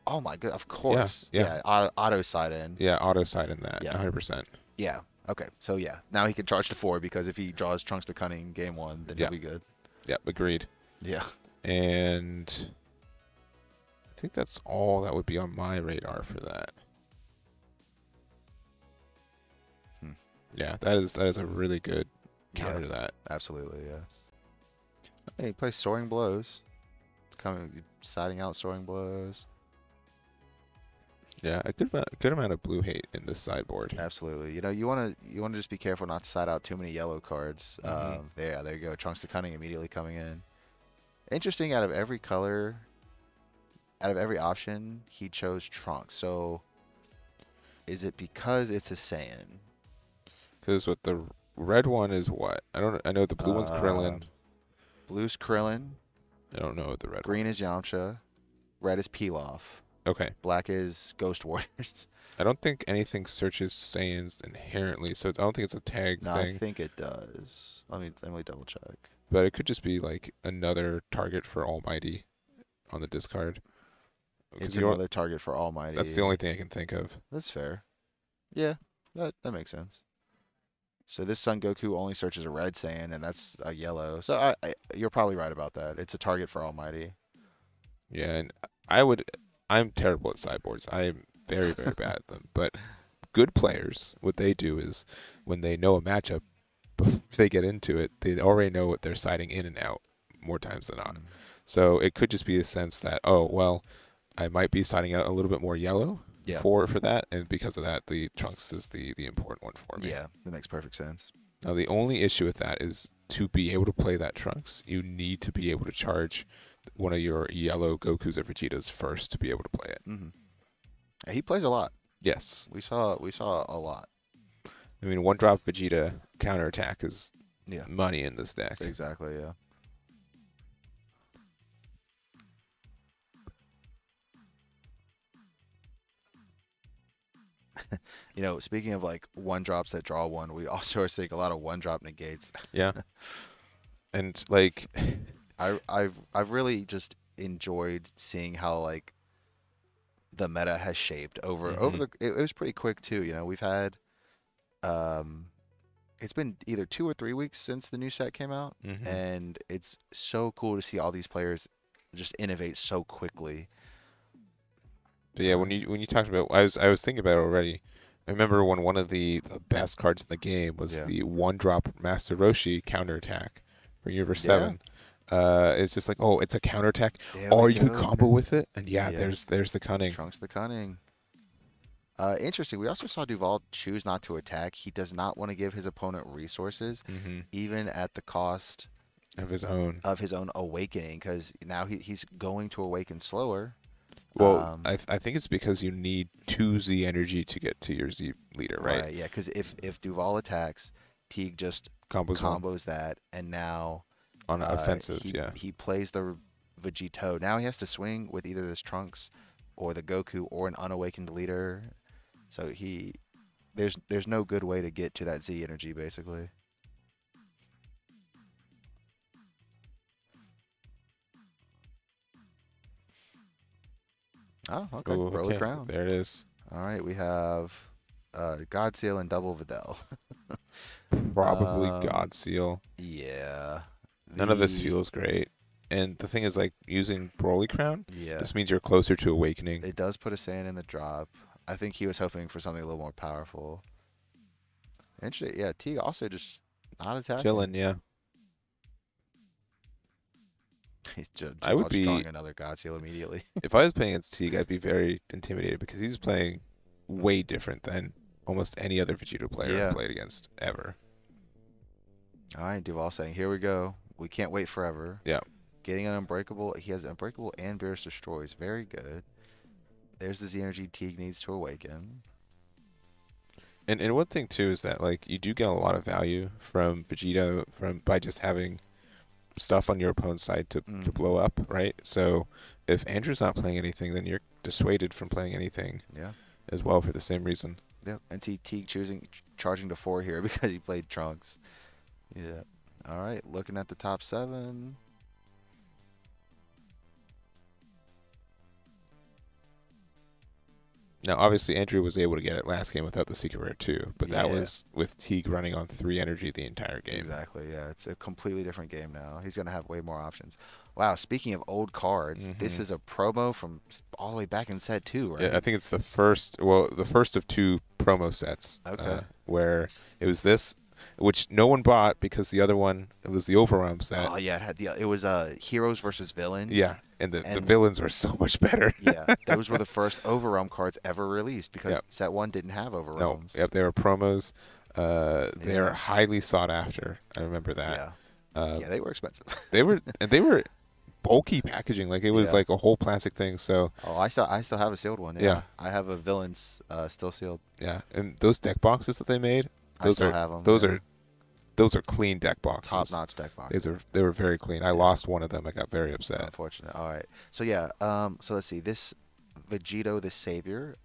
Oh my god, of course. Yeah. Auto side in. Yeah, auto side in that. Yeah. 100%. Yeah. Okay. So yeah. Now he can charge to 4 because if he draws Trunks the Cunning game 1, then he'll be good. Yeah, agreed. Yeah. And I think that's all that would be on my radar for that. Yeah, that is a really good counter to that. Absolutely, yeah. Hey, he plays Soaring Blows. Siding out Soaring Blows. Yeah, a good amount of blue hate in this sideboard. Absolutely. You know, you wanna just be careful not to side out too many yellow cards. There you go. Trunks to Cunning immediately coming in. Interesting. Out of every color, out of every option, he chose Trunks. So, is it because it's a Saiyan? Because what the red one is what? I know the blue one's Krillin. Blue's Krillin. I don't know what the red Green is Yamcha. Red is Pilaf. Okay. Black is Ghost Warriors. I don't think anything searches Saiyans inherently, so I don't think it's a tag thing. I think it does. Let me double check. But it could just be like another target for Almighty on the discard. It's another target for Almighty. That's the only thing I can think of. That's fair. Yeah, that makes sense. So this Son Goku only searches a red Saiyan, and that's a yellow. So you're probably right about that. It's a target for Almighty. Yeah, and I'm terrible at sideboards. I am very, very bad at them. But good players, what they do is when they know a matchup, before they get into it, they already know what they're siding in and out more times than not. So it could just be a sense that, oh, well, I might be siding out a little bit more yellow for that, and because of that, the Trunks is the important one for me. Yeah, that makes perfect sense. Now, the only issue with that is to be able to play that Trunks, you need to be able to charge one of your yellow Gokus or Vegetas first to be able to play it. Yeah, he plays a lot. Yes. We saw a lot. I mean, one drop Vegeta counterattack is Yeah. money in this deck. Exactly, yeah. You know, speaking of like one drops that draw one, we also are seeing a lot of one drop negates. Yeah. And like I've really just enjoyed seeing how like the meta has shaped over the it was pretty quick too, you know. We've had it's been either 2 or 3 weeks since the new set came out, and it's so cool to see all these players just innovate so quickly. But yeah, when you talked about, I was thinking about it already. I remember when one of the best cards in the game was the one drop Master Roshi counterattack for Universe 7. It's just like, oh, it's a counterattack, or you can combo with it, and there's the Cunning. Trunks the Cunning. Interesting. We also saw Duvale choose not to attack. He does not want to give his opponent resources, even at the cost of his own awakening, because now he's going to awaken slower. Well, I think it's because you need 2 Z energy to get to your Z leader, right? Yeah, because if Duvale attacks, Teague just combos that, and now on offensive, he plays the Vegito. Now he has to swing with either this Trunks or the Goku or an unawakened leader. So there's no good way to get to that Z energy, basically. Oh, okay. Broly Crown. There it is. All right, we have Godseal and Double Videl. Probably Godseal. Yeah. None of this feels great. And the thing is, like, using Broly Crown just means you're closer to Awakening. It does put a Saiyan in the drop. I think he was hoping for something a little more powerful. Interesting. Yeah, Teague also just not attacking. Chilling, yeah. I would be drawing another Godseal immediately. If I was playing against Teague, I'd be very intimidated because he's playing way different than almost any other Vegito player I've played against ever. All right, Duvale saying, here we go. We can't wait forever. Yeah. Getting an Unbreakable. He has Unbreakable and Beerus Destroys. Very good. There's the Z energy Teague needs to awaken. And one thing, too, is that, like, you do get a lot of value from Vegito by just having stuff on your opponent's side to blow up, right? So if Andrew's not playing anything, then you're dissuaded from playing anything as well for the same reason. Yeah, and see Teague charging to 4 here because he played Trunks. Yeah. All right, looking at the top 7. Now, obviously, Andrew was able to get it last game without the Secret Rare too, but that was with Teague running on 3 energy the entire game. Exactly, yeah. It's a completely different game now. He's going to have way more options. Wow, speaking of old cards, this is a promo from all the way back in set 2, right? Yeah, I think it's the first of 2 promo sets where it was this which no one bought because the other one, it was the overwhelm set. Oh yeah, it was heroes versus villains. Yeah, and the villains were so much better. Yeah, those were the first overwhelm cards ever released because set 1 didn't have overwhelms. No, they were promos. They are highly sought after. I remember that. Yeah, they were expensive. they were bulky packaging. Like it was like a whole plastic thing. So I still have a sealed one. Yeah, I have a villains still sealed. Yeah, and those deck boxes that they made, I still have them. Those are clean deck boxes. Top notch deck boxes. They were very clean. I lost one of them. I got very upset. Unfortunate. All right. So yeah. So let's see. This Vegito, the Savior,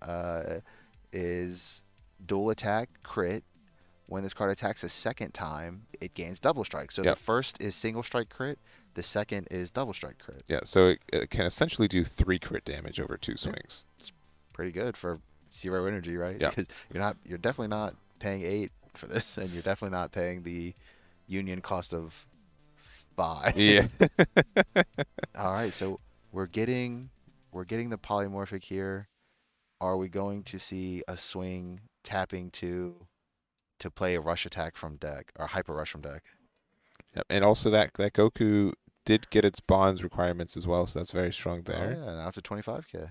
is dual attack crit. When this card attacks a second time, it gains double strike. So the first is single strike crit. The second is double strike crit. Yeah. So it can essentially do 3 crit damage over 2 swings. It's pretty good for 0 energy, right? Yeah. Because you're definitely not paying 8 for this, and you're definitely not paying the union cost of 5. Yeah. All right. So we're getting the polymorphic here. Are we going to see a swing tapping to play a rush attack from deck or hyper rush from deck? Yep. And also that Goku did get its bonds requirements as well, so that's very strong there. Oh, yeah, now it's a 25K.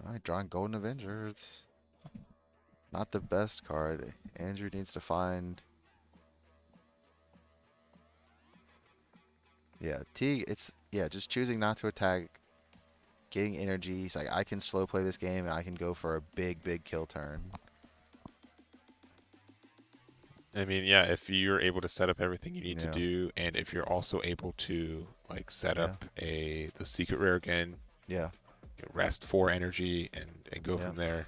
All right, drawing Golden Avenger. It's not the best card. Andrew needs to find. Yeah, Teague, it's just choosing not to attack, getting energy. He's like, I can slow play this game and I can go for a big kill turn. I mean, yeah, if you're able to set up everything you need to do, and if you're also able to like set up the secret rare again, rest 4 energy and go from there.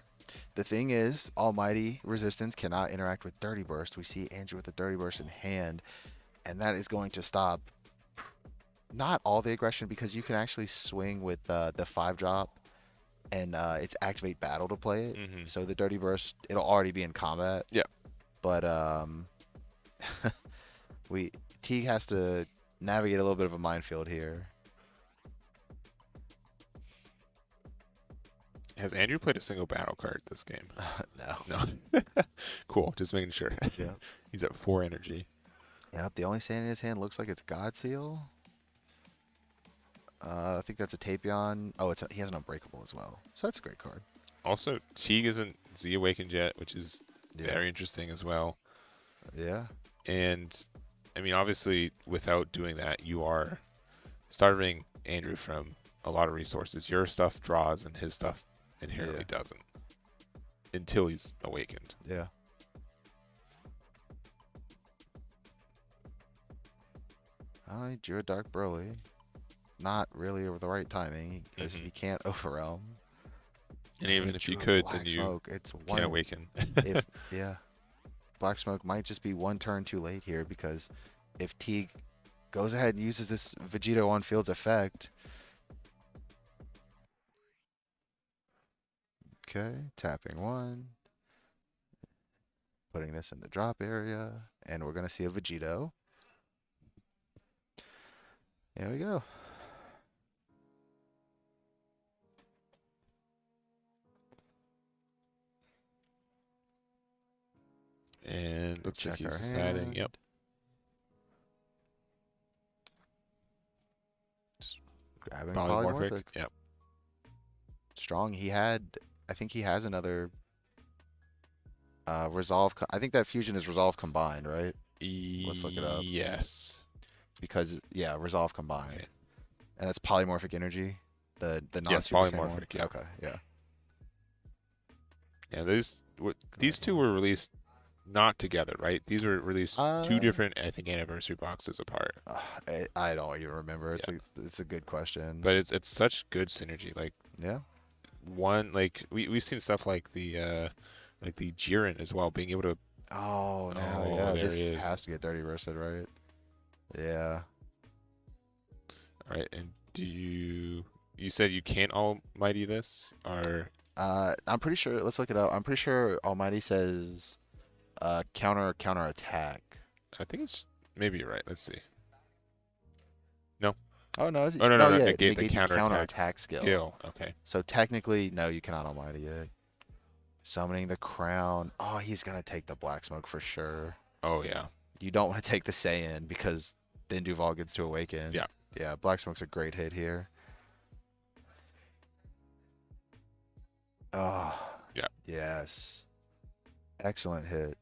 The thing is, Almighty Resistance cannot interact with Dirty Burst. We see Andrew with the Dirty Burst in hand, and that is going to stop not all the aggression, because you can actually swing with the 5-drop, and it's activate battle to play it. So the Dirty Burst, it'll already be in combat. Yeah. But Teague has to navigate a little bit of a minefield here. Has Andrew played a single battle card this game? No. No. Cool. Just making sure. Yeah. He's at 4 energy. Yep. The only sand in his hand looks like it's God Seal. I think that's a Tapion. Oh, he has an Unbreakable as well. So that's a great card. Also, Teague isn't Z Awakened yet, which is very interesting as well. Yeah. And, I mean, obviously, without doing that, you are starving Andrew from a lot of resources. Your stuff draws, and his stuff inherently doesn't. Until he's awakened. Yeah. I drew a Dark Broly. Not really over the right timing, because he can't overwhelm. And even if you could, then you can't awaken. Black Smoke might just be 1 turn too late here, because if Teague goes ahead and uses this Vegito on field's effect. Okay, tapping 1. Putting this in the drop area, and we're going to see a Vegito. There we go. And looks like he's deciding. Yep. Just grabbing polymorphic. Yep. Strong. I think he has another resolve. I think that fusion is resolve combined, right? Let's look it up. Yes. Because resolve combined, okay. And that's polymorphic energy. The polymorphic. Yeah. Okay. Yeah. Yeah. These two were released not together, right? These were released 2 different, I think, anniversary boxes apart. I don't even remember. It's a good question. But it's such good synergy. Like one, like we've seen stuff like the Jiren as well, being able to. Oh no! Yeah, this has to get Dirty Bursted, right? Yeah. All right, and you said you can't Almighty this, or? I'm pretty sure. Let's look it up. I'm pretty sure Almighty says. Counter attack. I think it's maybe you're right. Let's see. No. Oh no! Oh no, yeah, negate the counterattack skill. Okay. So technically, no, you cannot Almighty Egg. Summoning the crown. Oh, he's gonna take the black smoke for sure. Oh yeah. You don't want to take the Saiyan because then Duvale gets to awaken. Yeah. Yeah, black smoke's a great hit here. Oh. Yeah. Yes. Excellent hit.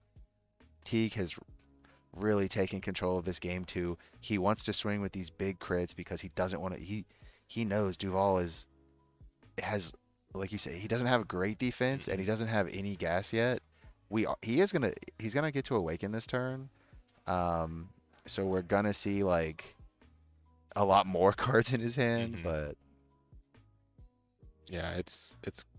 Teague has really taken control of this game too. He wants to swing with these big crits because he doesn't want to. He knows Duvale has, like you say, he doesn't have a great defense and he doesn't have any gas yet. He's gonna get to awaken this turn. So we're gonna see like a lot more cards in his hand, but yeah, it's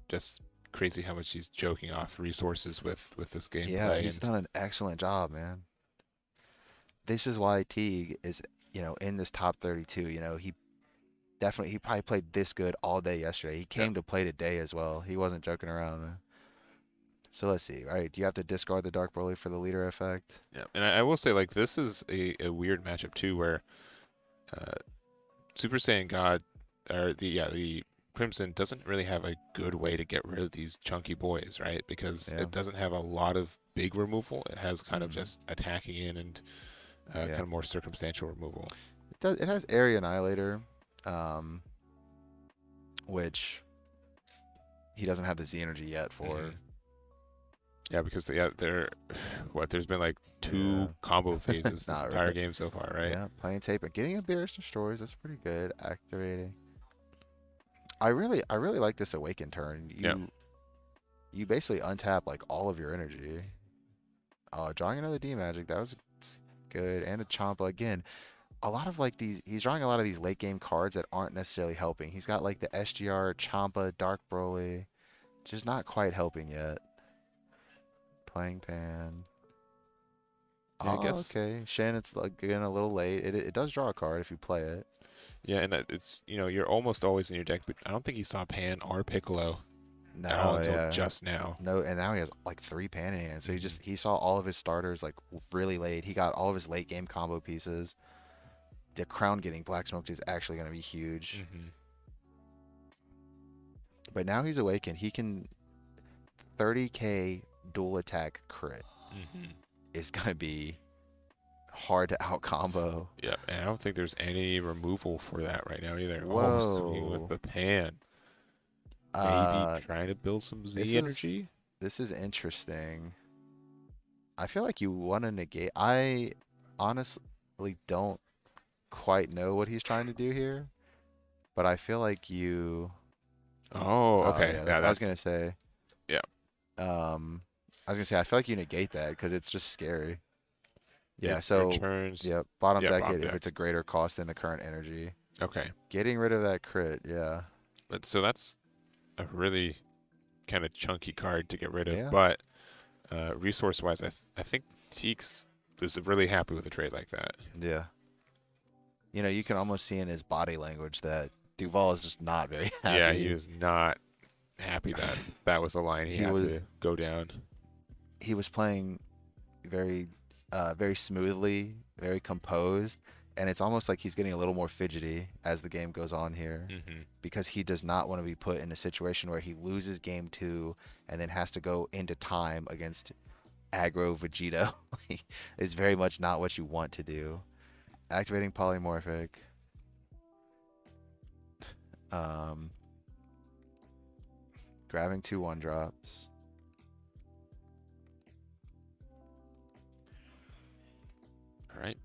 just crazy how much he's joking off resources with this game. Yeah, he's done an excellent job, man. This is why Teague is, in this top 32. He probably played this good all day yesterday. He came to play today as well. He wasn't joking around, man. So let's see. All right, do you have to discard the Dark Broly for the leader effect? Yeah, and I will say, like, this is a weird matchup too, where Super Saiyan God, or the Crimson doesn't really have a good way to get rid of these chunky boys, right? Because it doesn't have a lot of big removal. It has kind of just attacking in and kind of more circumstantial removal. It has Area Annihilator, which he doesn't have the Z energy yet for. Yeah, because there's been like 2 combo phases this entire game so far, right? Yeah, playing tape and getting a Beerus Destroys, that's pretty good. Activating. I really like this Awaken turn. You basically untap like all of your energy. Drawing another D Magic, that was good, and a Champa again. A lot of like he's drawing a lot of these late game cards that aren't necessarily helping. He's got like the SGR, Champa, Dark Broly, just not quite helping yet. Playing Pan. Yeah, I guess. Okay. Shen, it's like getting a little late. It does draw a card if you play it. Yeah, and it's you're almost always in your deck, but I don't think he saw Pan or Piccolo until just now. No, and now he has like 3 Pan in hand. So he saw all of his starters like really late. He got all of his late game combo pieces. The crown getting black smoked is actually going to be huge. But now he's awakened. He can 30k dual attack crit is going to be hard to out combo. Yeah, and I don't think there's any removal for that right now either. Whoa. With the Pan. Maybe trying to build some Z energy? This is interesting. I feel like you want to negate. I honestly don't quite know what he's trying to do here, but I feel like you... Oh, okay. Yeah, that's what I was going to say. Yeah. I was going to say, I feel like you negate that because it's just scary. Yeah, it so returns, bottom deck bottom it deck. if it's a greater cost than the current energy. Okay. Getting rid of that crit, yeah. But so that's a really kind of chunky card to get rid of. Yeah. But resource-wise, I think Teague is really happy with a trade like that. Yeah. You can almost see in his body language that Duvale is just not very happy. Yeah, he was not happy that that was a line he had to go down. He was playing very smoothly, very composed, and it's almost like he's getting a little more fidgety as the game goes on here because he does not want to be put in a situation where he loses game 2 and then has to go into time against aggro Vegito. It's very much not what you want to do. Activating Polymorphic. Grabbing 2 1-drops. All right,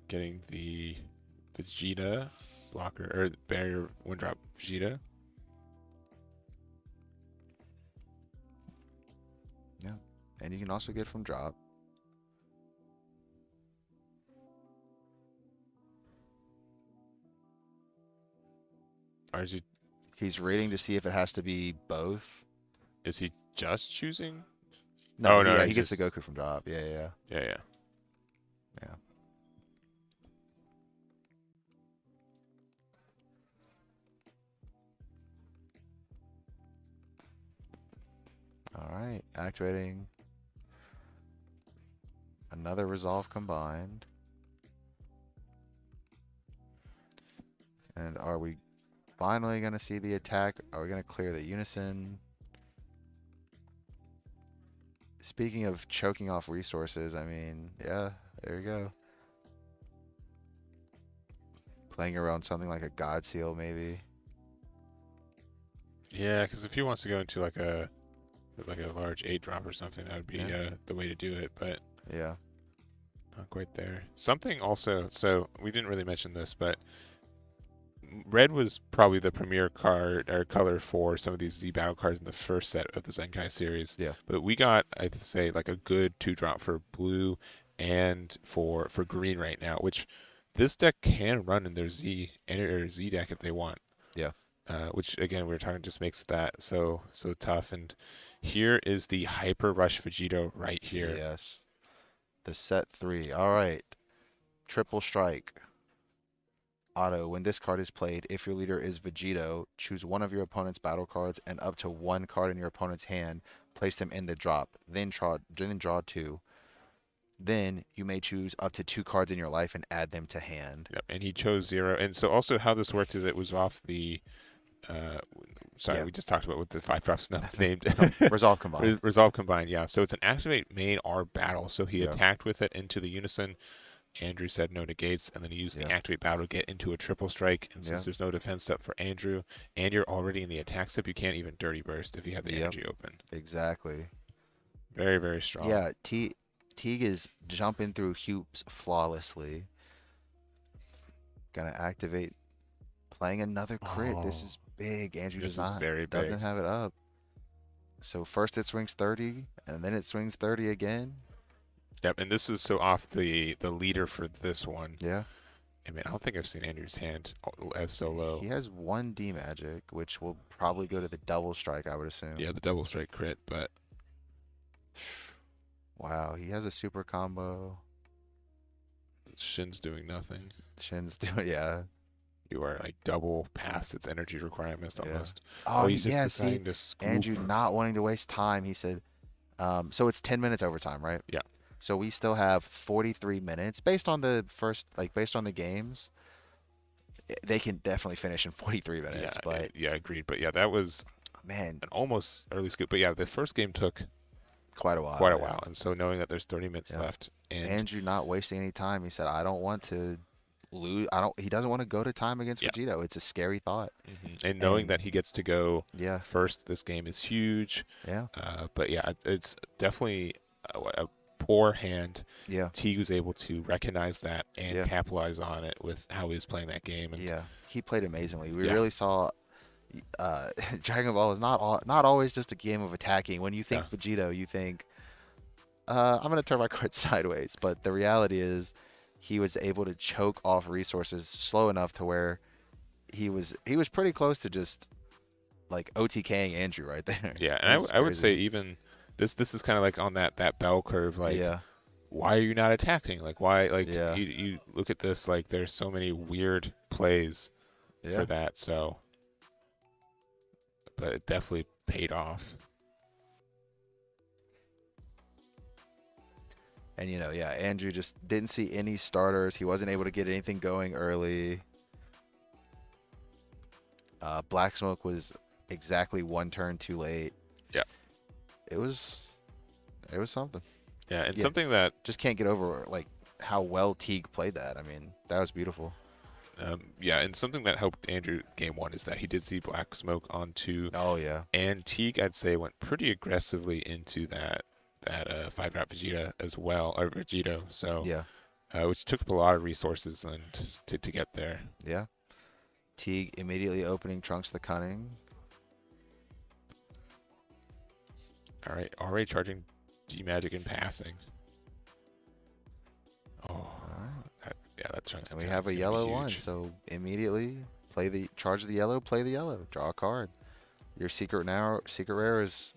getting the Vegeta blocker or barrier 1-drop Vegeta. Yeah, and you can also get from drop. Or He's reading to see if it has to be both. Is he just choosing? No, he gets the Goku from drop. Yeah. All right, activating another resolve combined. And are we finally going to see the attack? Are we going to clear the unison? Speaking of choking off resources, I mean, yeah, there you go. Playing around something like a God Seal, maybe. Yeah, because if he wants to go into like a large 8-drop or something, that would be the way to do it. But yeah, not quite there. Something also. So we didn't really mention this, but red was probably the premier card or color for some of these Z battle cards in the first set of the Zenkai series. Yeah. But we got, I'd say, like a good 2-drop for blue and for green right now, which this deck can run in their Z deck if they want. Yeah. Which again, we were talking, just makes that so tough. And here is the Hyper Rush Vegito right here. Yes. The set 3. All right. Triple strike. Auto. When this card is played, if your leader is Vegito, choose one of your opponent's battle cards and up to one card in your opponent's hand. Place them in the drop. Then draw 2. Then you may choose up to 2 cards in your life and add them to hand. Yep. And he chose 0. And so also how this worked is it was off the we just talked about what the 5 drops now named. Resolve Combine. Resolve Combine, yeah. So it's an activate main R battle. So he attacked with it into the unison. Andrew said no negates, and then he used the activate battle to get into a triple strike. And since there's no defense step for Andrew, and you're already in the attack step, you can't even dirty burst if you have the energy open. Exactly. Very, very strong. Yeah, Teague is jumping through hoops flawlessly. Gonna activate, playing another crit. Oh. This is big. Andrew This does is not, very big. doesn't have it up. So first it swings 30, and then it swings 30 again. Yep, and this is so off the leader for this one. Yeah. I mean, I don't think I've seen Andrew's hand as so low. He has 1 D magic, which will probably go to the double strike, I would assume. Yeah, the double strike crit, but wow, he has a super combo. Shin's doing nothing. Shin's doing, yeah. You are like double past its energy requirements almost. Oh, he's yeah, just see, deciding to scoop. Andrew not wanting to waste time, he said. So it's 10 minutes overtime, right? Yeah. So we still have 43 minutes based on the based on the games. They can definitely finish in 43 minutes, but yeah, agreed. But yeah, that was man, an almost early scoop. But yeah, the first game took quite a while. And so knowing that there's 30 minutes left, and Andrew not wasting any time, he said, "I don't want to lose. He doesn't want to go to time against Vegito. It's a scary thought." And knowing that he gets to go Yeah. first, this game is huge. Yeah. But yeah, it's definitely a poor hand. Yeah. Teague was able to recognize that and capitalize on it with how he was playing that game. And yeah, he played amazingly. We really saw Dragon Ball is not always just a game of attacking. When you think Vegito, you think I'm going to turn my card sideways. But the reality is he was able to choke off resources slow enough to where he was pretty close to just like OTKing Andrew right there. Yeah, and I would say even this is kind of like on that bell curve. Like, why are you not attacking? Like, why? Like, you look at this. Like, there's so many weird plays for that. So, but it definitely paid off. And Andrew just didn't see any starters. He wasn't able to get anything going early. Black Smoke was exactly 1 turn too late. Yeah. It was something. Yeah, and something that just can't get over like how well Teague played that. I mean, that was beautiful. Yeah, and something that helped Andrew game 1 is that he did see Black Smoke on 2. Oh yeah. And Teague, I'd say, went pretty aggressively into that 5-drop Vegeta as well, or Vegito. So which took up a lot of resources and to get there. Yeah. Teague immediately opening Trunks the Cunning. All right, already charging D-Magic and passing. Oh, that Trunks. And we have a yellow one, so immediately charge the yellow, play the yellow, draw a card. Your secret rare is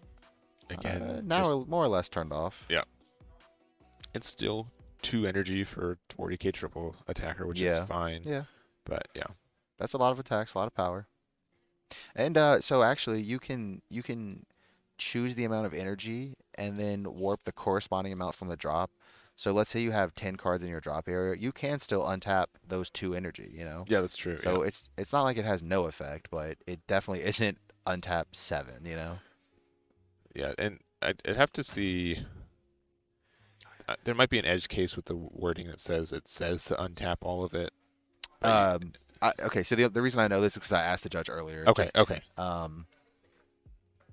again now more or less turned off. Yeah. It's still 2 energy for 40k triple attacker, which is fine. Yeah. But yeah. That's a lot of attacks, a lot of power. And so actually you can choose the amount of energy and then warp the corresponding amount from the drop. So let's say you have 10 cards in your drop area, you can still untap those 2 energy, you know? Yeah, that's true. So it's not like it has no effect, but it definitely isn't untap 7, you know? Yeah, and I'd have to see. There might be an edge case with the wording that says to untap all of it. Okay, so the reason I know this is because I asked the judge earlier. Okay, okay.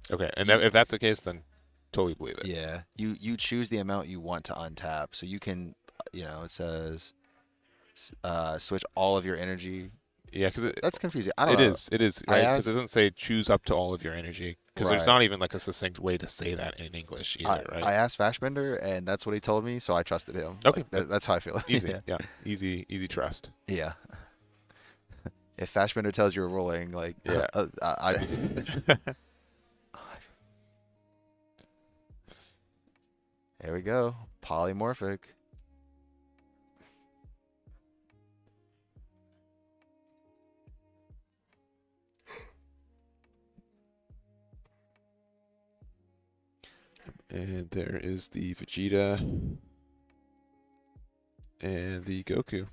Okay, and if that's the case, then totally believe it. Yeah, you choose the amount you want to untap, so you can, you know, it says switch all of your energy. Yeah, because that's confusing. I don't know. It is, right? Because it doesn't say choose up to all of your energy, because there's not even like a succinct way to say that in English either, right? I asked Fashbender, and that's what he told me, so I trusted him. Okay, like, that's how I feel. Easy, yeah, easy trust. Yeah. If Fashbender tells you a ruling, like, yeah, There we go. Polymorphic. And there is the Vegeta and the Goku.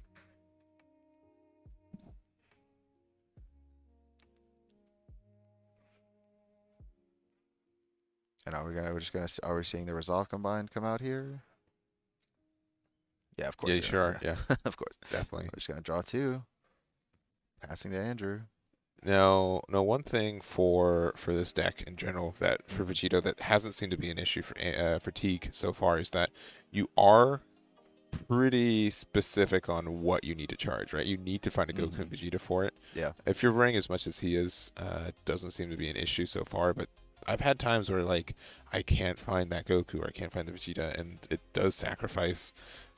And are we seeing the Resolve Combined come out here? Yeah, of course. Yeah, you sure are. Yeah, of course. Definitely. We're just gonna draw 2. Passing to Andrew. Now, one thing for this deck in general that for Vegito that hasn't seemed to be an issue for Teague so far is that you are pretty specific on what you need to charge, right? You need to find a Goku and Vegeta for it. Yeah. If you're running as much as he is, doesn't seem to be an issue so far, but I've had times where like I can't find that Goku or I can't find the Vegeta, and it does sacrifice,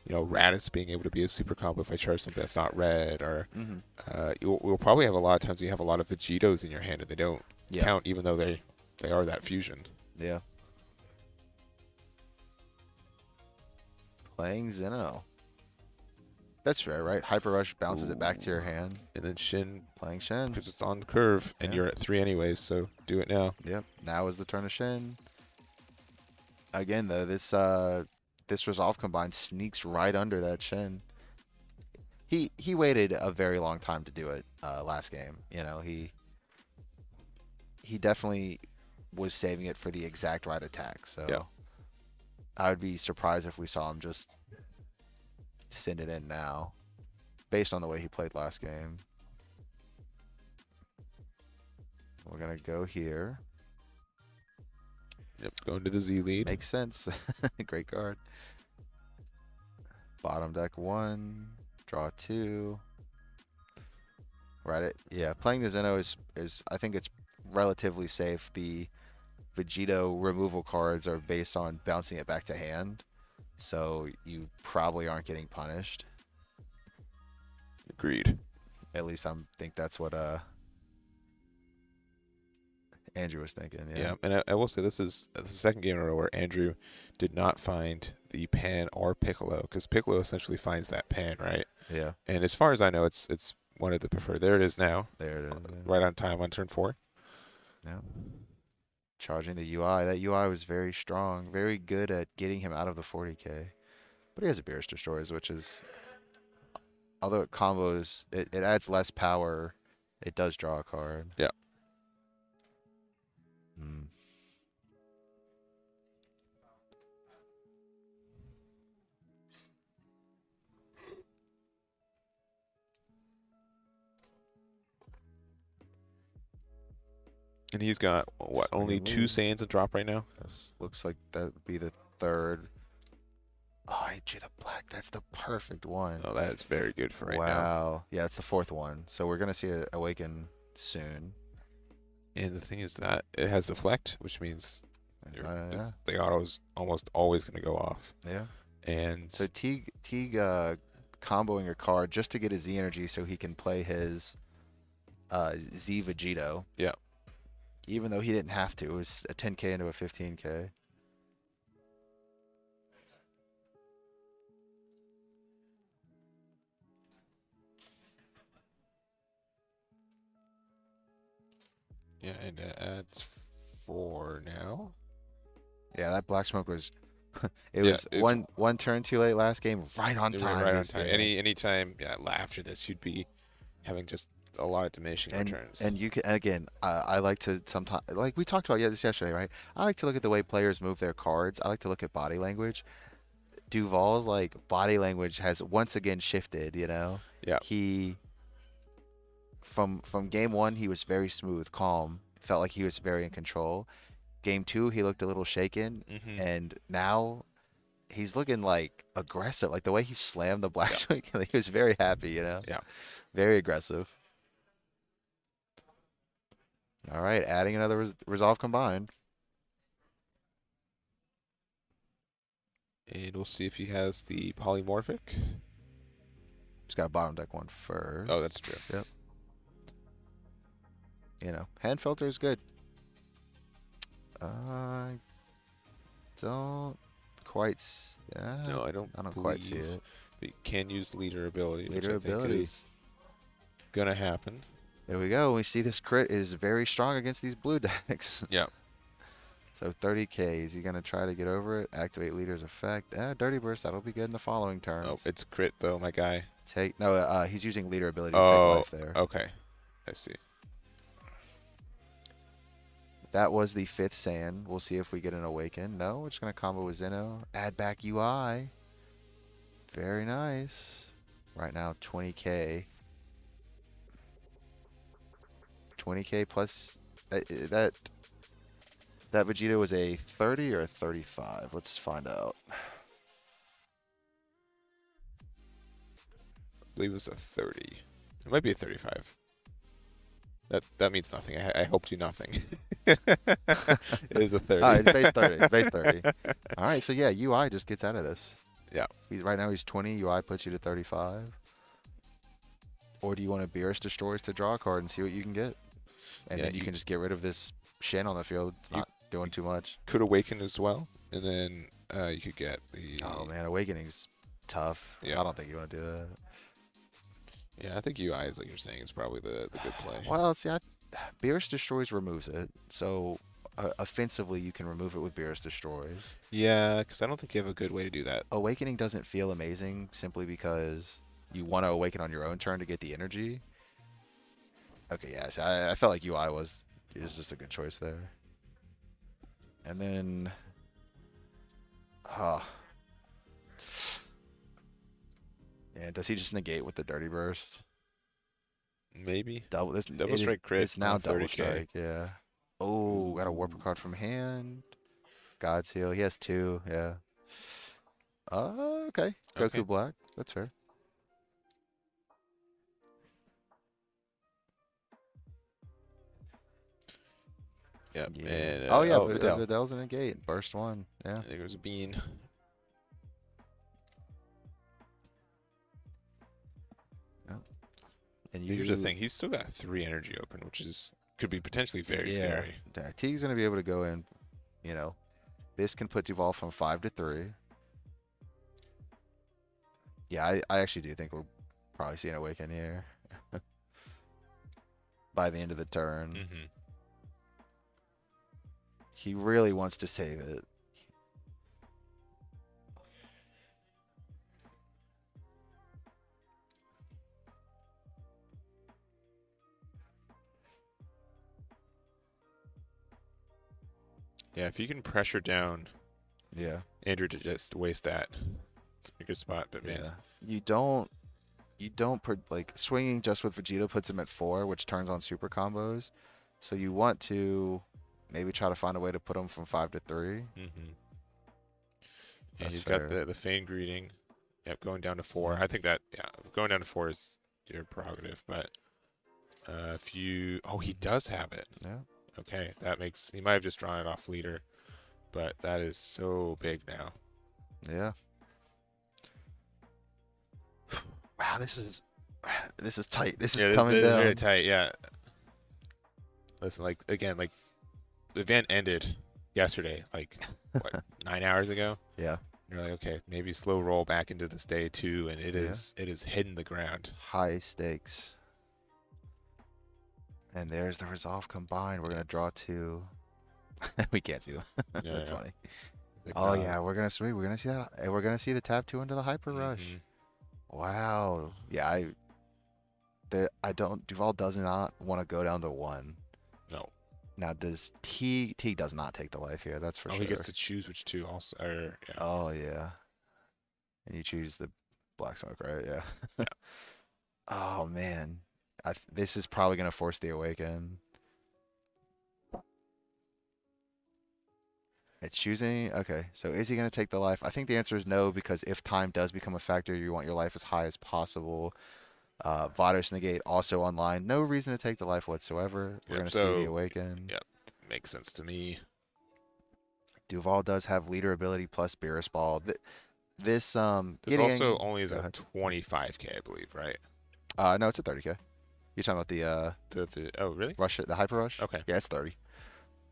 you know, Raditz being able to be a super combo if I charge something that's not red, or you'll probably have a lot of times you have a lot of Vegitos in your hand and they don't count, even though they are that fusion. Yeah. Playing Zeno. That's fair, right? Hyper Rush bounces it back to your hand. And then Shin. Playing Shin. Because it's on the curve, and you're at 3 anyways, so do it now. Yep. Now is the turn of Shin. Again, though, this Resolve Combine sneaks right under that Shin. He waited a very long time to do it last game. You know, he definitely was saving it for the exact right attack. So I would be surprised if we saw him just send it in now, based on the way he played last game. We're gonna go here. Yep, going to the Z lead. Makes sense. Great card. Bottom deck 1, draw 2. Right. Yeah, playing the Zeno is I think it's relatively safe. The Vegito removal cards are based on bouncing it back to hand, so you probably aren't getting punished. Agreed. At least I think that's what Andrew was thinking. Yeah, and I will say this is the second game in a row where Andrew did not find the Pan or Piccolo, because Piccolo essentially finds that Pan, right? Yeah. And as far as I know, it's one of the preferred. There it is now. There it is. Right on time on turn 4. Yeah. Charging the UI. That UI was very strong, very good at getting him out of the 40k. But he has a Beerus Destroys, which is, although it combos, it adds less power, it does draw a card. Yeah. And he's got, what, only 2 Saiyans to drop right now? This looks like that would be the 3rd. Oh, I drew the black. That's the perfect one. Oh, that's very good for right now. Wow. Yeah, it's the 4th one. So we're going to see it awaken soon. And the thing is that it has Deflect, which means the auto is almost always going to go off. Yeah. And so Teague comboing a card just to get his Z energy so he can play his Z Vegito. Yeah. Even though he didn't have to. It was a 10k into a 15k. Yeah, and it adds 4 now. Yeah, that black smoke was It was one turn too late last game, right on time. Right on time. Any time after this, you'd be having just a lot of diminishing returns. And you can, again, I like to sometimes, like we talked about this yesterday, right? I like to look at the way players move their cards. I like to look at body language. Duvall's like body language has once again shifted. Yeah. He from game one, he was very smooth, calm, felt like he was very in control. Game two, he looked a little shaken, and now he's looking like aggressive. Like the way he slammed the black swing, like, he was very happy. Yeah. Very aggressive. All right, adding another resolve combined. And we'll see if he has the polymorphic. Just got a bottom deck one first. Oh, that's true. Yep. Hand filter is good. I don't quite. No, I don't quite see it. But you can use leader ability, Leader which I ability think is gonna happen. There we go. We see this crit is very strong against these blue decks. Yeah. So 30k. Is he gonna try to get over it? Activate leader's effect. Dirty burst. That'll be good in the following turns. Oh, it's crit though, my guy. He's using leader ability to take life there. Okay. I see. That was the 5th sand. We'll see if we get an awaken. No, we're just gonna combo with Zeno. Add back UI. Very nice. Right now, 20k. 20k plus that Vegito was a 30 or a 35. Let's find out. I believe it was a 30. It might be a 35. That means nothing. I hope to nothing. It is a 30. All right, base 30. Base 30. All right, so yeah, UI just gets out of this. Yeah. Right now he's 20. UI puts you to 35. Or do you want to Beerus Destroys to draw a card and see what you can get? And then you can just get rid of this Shin on the field. It's not doing too much. Could awaken as well, and then you could get the. Oh man, awakening's tough. Yeah. I don't think you want to do that. Yeah, I think UI is like you're saying is probably the good play. Well, see, Beerus Destroys removes it, so offensively you can remove it with Beerus Destroys. Yeah, because I don't think you have a good way to do that. Awakening doesn't feel amazing simply because you want to awaken on your own turn to get the energy. Okay, yeah, so I felt like UI is just a good choice there. And then, yeah, does he just negate with the Dirty Burst? Maybe. Double strike crit. It's now double 30K. strike, yeah. Oh, got a Warper card from hand. God Seal. He has 2, yeah. Okay. Goku Black. That's fair. Yep. Yeah. And, Vidal's in a gate. Burst 1. Yeah. I think it was a bean. Yep. And here's the thing. He's still got 3 energy open, which could be potentially very scary. Teague's going to be able to go in, This can put Duvale from 5 to 3. Yeah, I actually do think we'll probably see an awaken here. By the end of the turn. Mm-hmm. He really wants to save it. Yeah, if you can pressure down Andrew to just waste that, a good spot. But man, you don't like swinging just with Vegito puts him at 4, which turns on super combos. So you want to maybe try to find a way to put him from 5 to 3. Mm-hmm. And you've got the Feign Greeting. Yep, going down to 4. I think that going down to 4 is your prerogative. But if you he does have it. Yeah. Okay, that makes he might have just drawn it off leader, but that is so big now. Yeah. Wow, this is tight. This is coming down. Very tight. Yeah. Listen, the event ended yesterday, what, 9 hours ago? Yeah. And you're like, okay, maybe slow roll back into this day 2, and it is hitting the ground. High stakes. And there's the resolve combined. We're gonna draw 2. We can't see them. That's funny. Oh yeah, we're gonna see that. We're gonna see the tap 2 into the hyper rush. Wow. Yeah, I don't. Duvale does not want to go down to 1. No. Now does Teague does not take the life here. That's for sure. Oh, he gets to choose which 2 also. Yeah. Oh yeah. And you choose the black smoke, right? Yeah. Yeah. Oh man, this is probably gonna force the awaken. It's choosing. Okay, so is he going to take the life? I think the answer is no, because if time does become a factor, you want your life as high as possible. Vados negate also online. No reason to take the life whatsoever. We're going to see the awaken. Yep, makes sense to me. Duvale does have leader ability plus Beerus Ball. This also only is a 25k, I believe, right? No, it's a 30k. You're talking about the oh really? Rush, the hyper rush. Okay. Yeah, it's 30.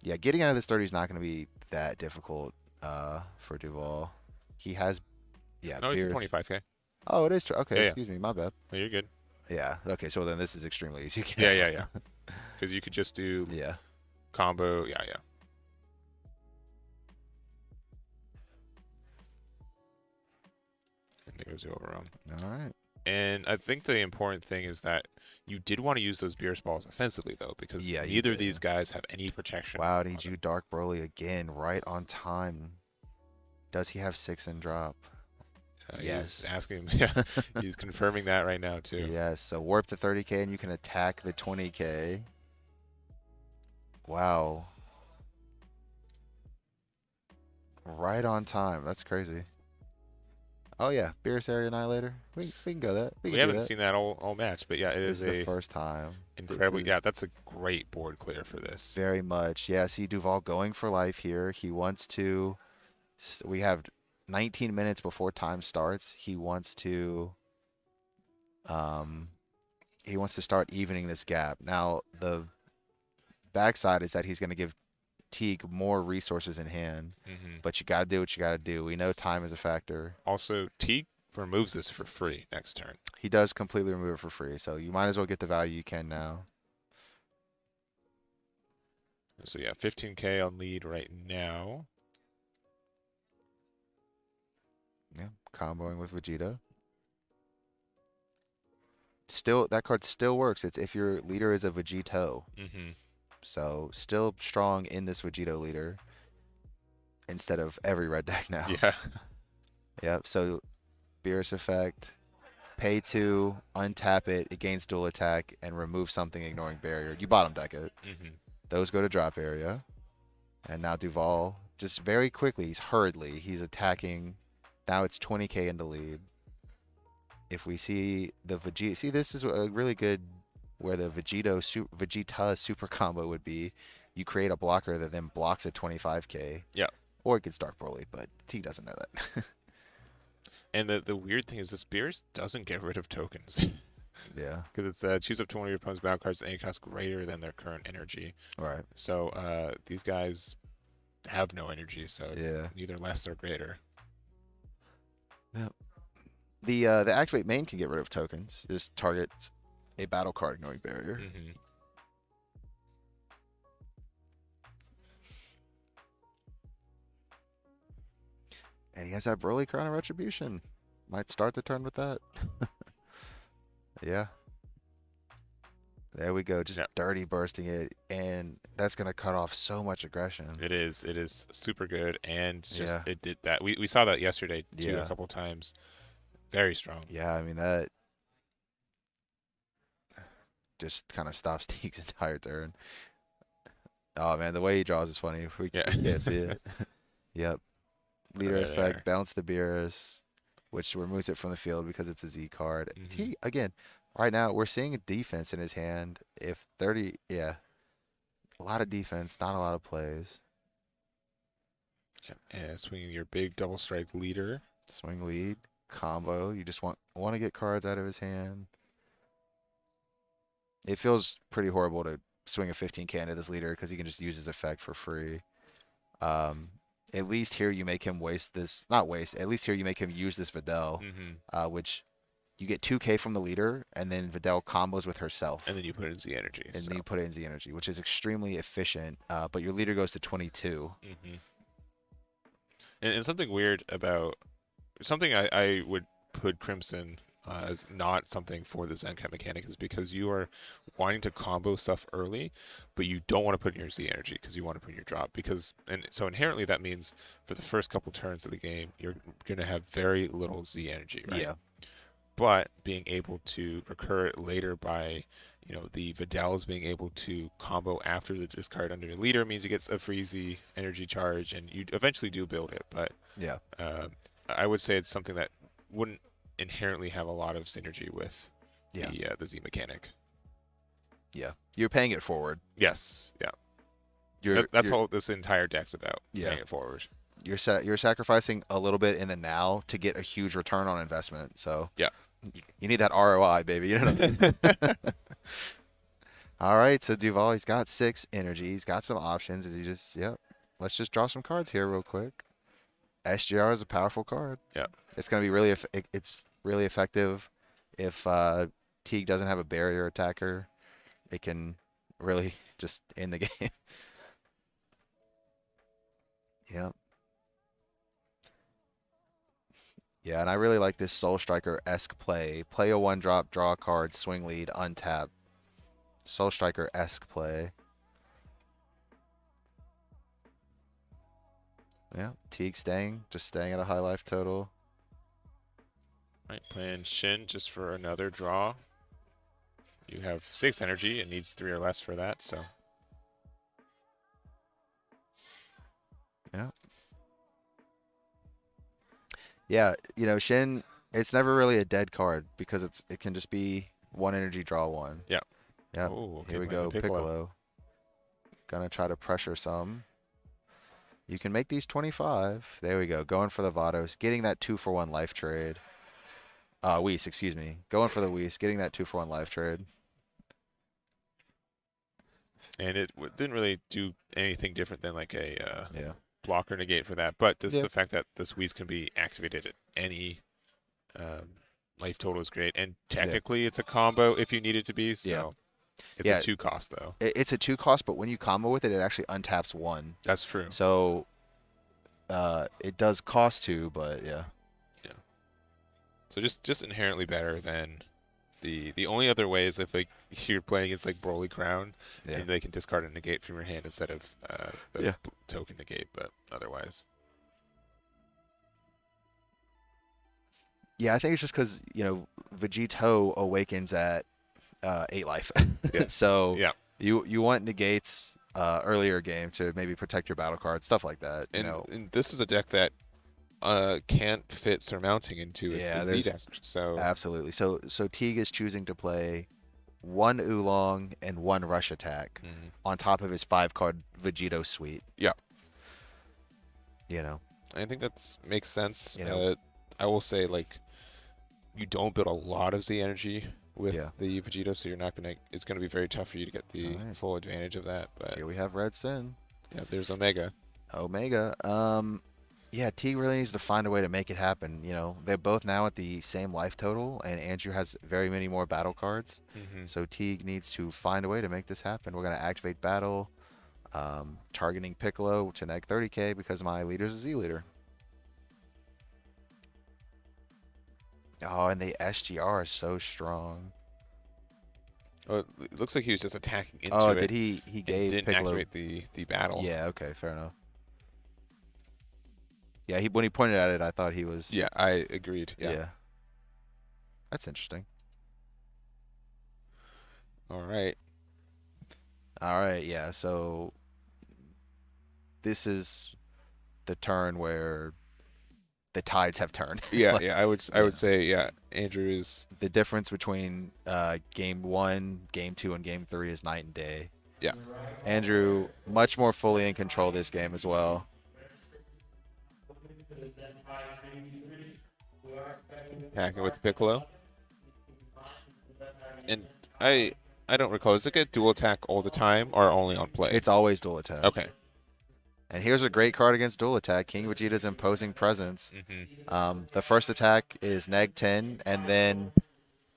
Yeah, getting out of this 30 is not going to be that difficult for Duvale. He has, No, it's 25k. Oh, it is true. Okay, yeah, excuse me, my bad. No, you're good. Yeah. Okay, so then this is extremely easy. Yeah. Because you could just do combo. Yeah. And it goes overrun. All right. And I think the important thing is that you did want to use those Beerus balls offensively, though, because neither of these guys have any protection. Wow, need you Dark Broly again, right on time. Does he have 6 in drop? Yes. He's asking. Yeah, he's confirming that right now too. Yes. So warp the 30k and you can attack the 20k. Wow. Right on time. That's crazy. Oh yeah, Beerus Area Annihilator. We can go that. We haven't seen that all match, but yeah, it is the first time. Incredible. Yeah, that's a great board clear for this. Very much. Yeah, see Duvale going for life here. He wants to. We have 19 minutes before time starts. He wants to. He wants to start evening this gap. Now the backside is that he's going to give Teague more resources in hand, but you got to do what you got to do. We know time is a factor. Also, Teague removes this for free next turn. He does completely remove it for free, so you might as well get the value you can now. So yeah, 15k on lead right now. Yeah, comboing with Vegito. Still, that card still works. It's if your leader is a Vegito. So still strong in this Vegito leader instead of every red deck now. Yeah. Yep. So Beerus effect, pay 2, untap it, it gains dual attack, and remove something ignoring barrier. You bottom deck it. Those go to drop area. And now Duvale, just very quickly, he's attacking. Now it's 20k into lead. If we see the Vegeta, see this is a really good where the Vegeta super combo would be. You create a blocker that then blocks a 25k. Yeah. Or it gets Dark Broly, but T doesn't know that. And the weird thing is this Beerus doesn't get rid of tokens. Yeah. Because it's choose up to one of your opponent's battle cards with any cost greater than their current energy. Right. So these guys have no energy, so it's neither less or greater. Yep. The activate main can get rid of tokens. Just targets a battle card ignoring barrier. And he has that Broly Crown of Retribution. Might start the turn with that. Yeah. There we go. Just dirty bursting it. And that's going to cut off so much aggression. It is. It is super good. And just it did that. We saw that yesterday, too, a couple times. Very strong. Yeah, I mean, that just kind of stops Teague's entire turn. Oh, man, the way he draws is funny. We can't see it. Yep. Leader effect, bounce the Beerus, which removes it from the field because it's a Z card. Teague, again, right now, we're seeing a defense in his hand. If 30, a lot of defense, not a lot of plays. Yeah, swinging your big double strike leader. Swing lead, combo. You just want to get cards out of his hand. It feels pretty horrible to swing a 15k into this leader because he can just use his effect for free. At least here you make him waste this, not waste, at least here you make him use this Videl, which you get 2k from the leader, and then Videl combos with herself. And then you put it in Z energy. And then you put it in Z energy, which is extremely efficient, but your leader goes to 22. And something weird about something I would put Crimson as not something for the Zenkai mechanic is because you are wanting to combo stuff early, but you don't want to put in your Z energy because you want to put in your drop. And so inherently that means for the first couple turns of the game, you're going to have very little Z energy, right? Yeah. But being able to recur it later by, the Vidals being able to combo after the discard under your leader means you get a free Z energy charge, and you eventually do build it. But Yeah. I would say it's something that wouldn't inherently have a lot of synergy with Yeah. the Z mechanic. Yeah. You're paying it forward. Yes, yeah. You're That's all this entire deck's about. Yeah. Paying it forward. You're sacrificing a little bit in the now to get a huge return on investment. So Yeah. you need that ROI, baby. You know what I mean? All right, so Duvale, he's got 6 energy. He's got some options. Let's just draw some cards here real quick. SGR is a powerful card. Yeah. It's going to be it's really effective if Teague doesn't have a barrier attacker. It can really just end the game. Yep. Yeah, and I really like this Soul Striker-esque play. Play a 1-drop, draw a card, swing lead, untap. Soul Striker-esque play. Yeah, Teague just staying at a high life total. Right, playing Shin just for another draw. You have 6 energy. It needs 3 or less for that, so. Yeah. Yeah, Shin, it's never really a dead card because it can just be 1 energy, draw 1. Yeah. Yep. Ooh, Here we go, Piccolo. Gonna try to pressure some. You can make these 25. There we go. Going for the Vados. Getting that 2-for-1 life trade. Whis, excuse me. Going for the Whis. Getting that 2-for-1 life trade. And it didn't really do anything different than like a Yeah. blocker negate for that. But just Yeah. the fact that this Whis can be activated at any life total is great. And technically it's a combo if you need it to be. So it's a 2 cost though. It's a 2 cost, but when you combo with it, it actually untaps 1. That's true. So it does cost 2, but yeah. Yeah. So just inherently better than the only other way is if like you're playing against like Broly Crown and they can discard a negate from your hand instead of the token negate, but otherwise. Yeah, I think it's just because, Vegito awakens at 8 life. Yes. So yeah. you want negates earlier game to maybe protect your battle card, stuff like that. And this is a deck that can't fit surmounting into its Z deck. So absolutely. So Teague is choosing to play 1 Oolong and 1 Rush Attack on top of his 5-card Vegito suite. Yeah. I think that makes sense. I will say, like, you don't build a lot of Z energy with the Vegito, so it's gonna be very tough for you to get the full advantage of that. But here we have Red Sin. Yeah, there's Omega. Yeah, Teague really needs to find a way to make it happen. They're both now at the same life total, and Andrew has very many more battle cards. So Teague needs to find a way to make this happen. We're going to activate battle, targeting Piccolo to neg 30k because my leader's a Z leader. Oh, and the SGR is so strong. Oh, it looks like he was just attacking into it. Oh, did he gave didn't Piccolo activate the battle. Yeah, okay, fair enough. Yeah, when he pointed at it, I thought he was. Yeah, I agreed. Yeah. That's interesting. All right. Yeah. So this is the turn where the tides have turned. Yeah, I would say Andrew is the difference between game 1, game 2, and game 3 is night and day. Yeah. Andrew much more fully in control this game as well. Attacking with Piccolo. And I don't recall, is it a dual attack all the time or only on play? It's always dual attack. Okay. And here's a great card against dual attack, King Vegeta's Imposing Presence. The first attack is neg 10, and then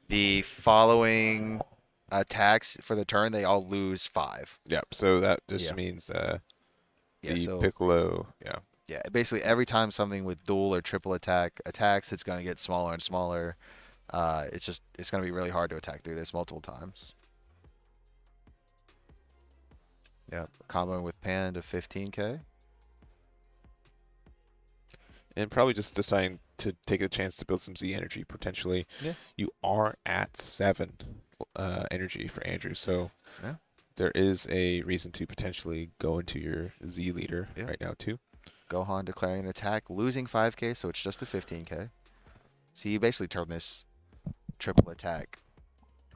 the following attacks for the turn, they all lose 5. Yep, so that just means the Piccolo, Yeah, basically every time something with dual or triple attacks, it's going to get smaller and smaller. It's going to be really hard to attack through this multiple times. Yeah, comboing with Pan to 15k. And probably just deciding to take a chance to build some Z energy potentially. Yeah. You are at 7 energy for Andrew, so Yeah. there is a reason to potentially go into your Z leader right now too. Gohan declaring an attack, losing 5k, so it's just a 15k. So you basically turn this triple attack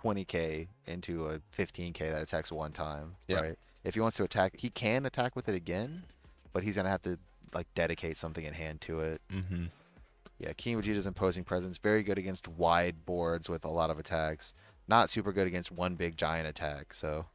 20k into a 15k that attacks one time, right? If he wants to attack, he can attack with it again, but he's going to have to like dedicate something in hand to it. Yeah, King Vegeta's imposing presence, very good against wide boards with a lot of attacks. Not super good against one big giant attack, so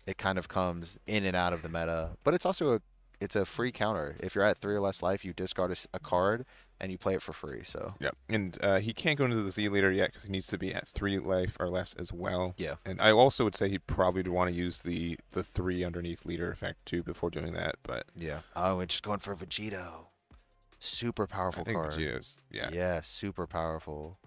it kind of comes in and out of the meta. But it's also it's a free counter. If you're at 3 or less life, you discard a card and you play it for free. So yeah, and he can't go into the Z leader yet because he needs to be at 3 life or less as well. Yeah, and I also would say he probably would want to use the 3 underneath leader effect too before doing that. But yeah, oh, we're just going for Vegito. Super powerful card. Vegito's, yeah, super powerful.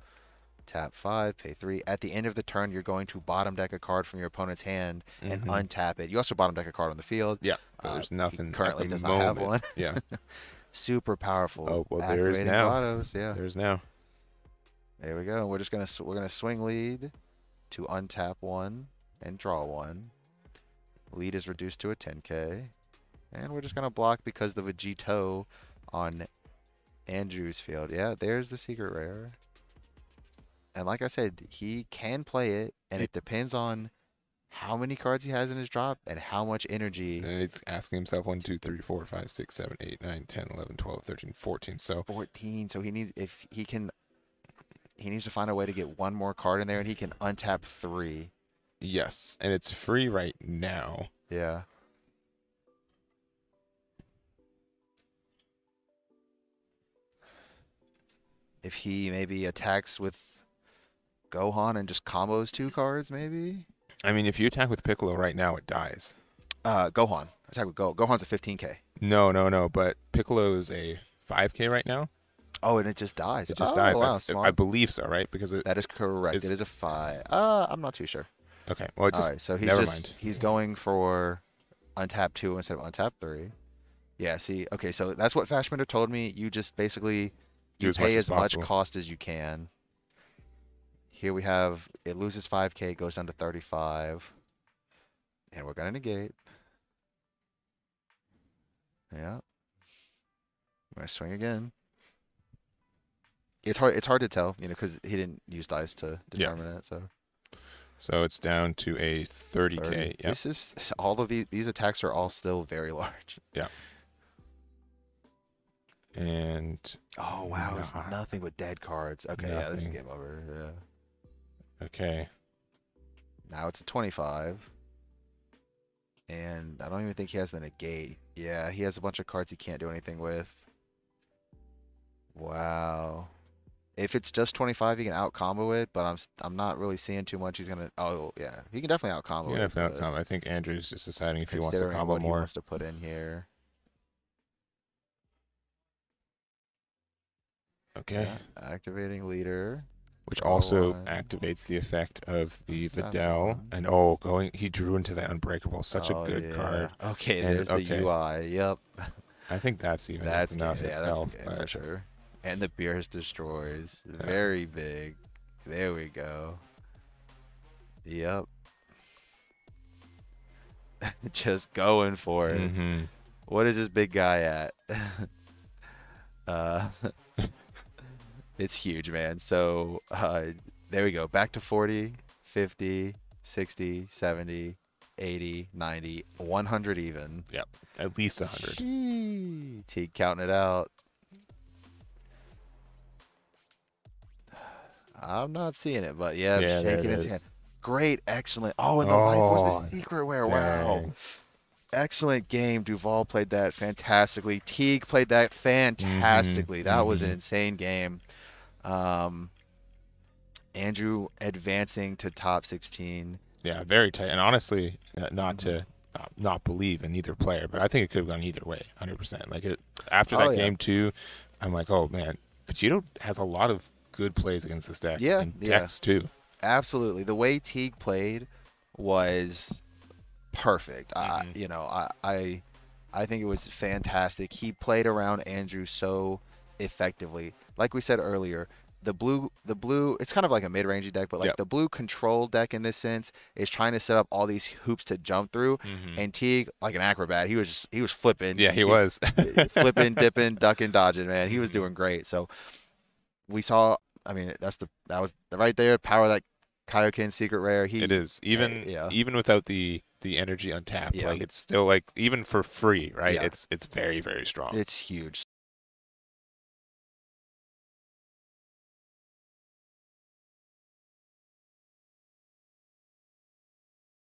Tap 5, pay 3. At the end of the turn, you're going to bottom deck a card from your opponent's hand and untap it. You also bottom deck a card on the field. Yeah, but there's nothing currently at the does moment. not have one. Yeah. Super powerful. Oh, well, there is now. Autos, yeah. There's now. There we go. We're gonna swing lead to untap 1 and draw 1. Lead is reduced to a 10k, and we're just gonna block because the Vegito on Andrew's field. Yeah, there's the secret rare. And like I said, he can play it, and it depends on how many cards he has in his drop and how much energy. It's asking himself 1, 2, 3, 4, 5, 6, 7, 8, 9, 10, 11, 12, 13, 14. So 14. So he needs he needs to find a way to get one more card in there, and he can untap 3. Yes, and it's free right now. Yeah. If he maybe attacks with Gohan and just combos 2 cards, maybe. I mean, if you attack with Piccolo right now, it dies. Gohan. Attack with Gohan's a 15k. No. But Piccolo is a 5k right now. Oh, and it just dies. It just dies. Wow, I believe so, right? Because that is correct. It is a 5. I'm not too sure. Okay. Well, all right. So he's going for untap 2 instead of untap 3. Yeah. See. Okay. So that's what Fashminder told me. You just basically pay as much cost as you can. Here we have, it loses 5k, goes down to 35. And we're going to negate. Yeah. I'm going to swing again. It's hard to tell, because he didn't use dice to determine it. So it's down to a 30k. 30. Yep. This is, all of these attacks are all still very large. Yeah. And oh wow, it's nothing but dead cards. Okay, yeah, this is game over. Yeah. Okay. Now it's a 25. And I don't even think he has the negate. Yeah, he has a bunch of cards he can't do anything with. Wow. If it's just 25, he can out combo it, but I'm not really seeing too much. He's gonna. Oh yeah, he can definitely out combo it. Definitely out combo. I think Andrew's just deciding if he wants to combo what more. He wants to put in here. Okay. Yeah, activating leader. Which also activates the effect of the Videl. And he drew into that Unbreakable. Such a good card. Okay, and there's the UI. Yep. I think that's even enough itself. For sure. And the Beerus destroys. Very big. There we go. Yep. Just going for it. What is this big guy at? It's huge, man. So there we go. Back to 40, 50, 60, 70, 80, 90, 100 even. Yep. At least 100. Teague counting it out. I'm not seeing it, but yeah, shaking his hand. Great, excellent. Oh, and the life was the secret rare. Wow. Excellent game. Duvall played that fantastically. Teague played that fantastically. That was an insane game. Andrew advancing to top 16. Yeah, very tight. And honestly, not to not believe in either player, but I think it could have gone either way, 100%. Like after Oh, that yeah. game 2, I'm like, oh man, Vegito has a lot of good plays against this deck. Yeah, and yeah. decks too. Absolutely. The way Teague played was perfect. I think it was fantastic. He played around Andrew so effectively. Like we said earlier, the blue, it's kind of like a mid-rangey deck, but like the blue control deck in this sense is trying to set up all these hoops to jump through. And Teague, like an acrobat, he was flipping. Yeah, he was flipping, dipping, ducking, dodging. Man, he was doing great. So we saw. I mean, that was right there. Power of that Kaioken secret rare. It is even without the energy untapped. Yeah. Like it's still like even for free, right? Yeah. It's very, very strong. It's huge.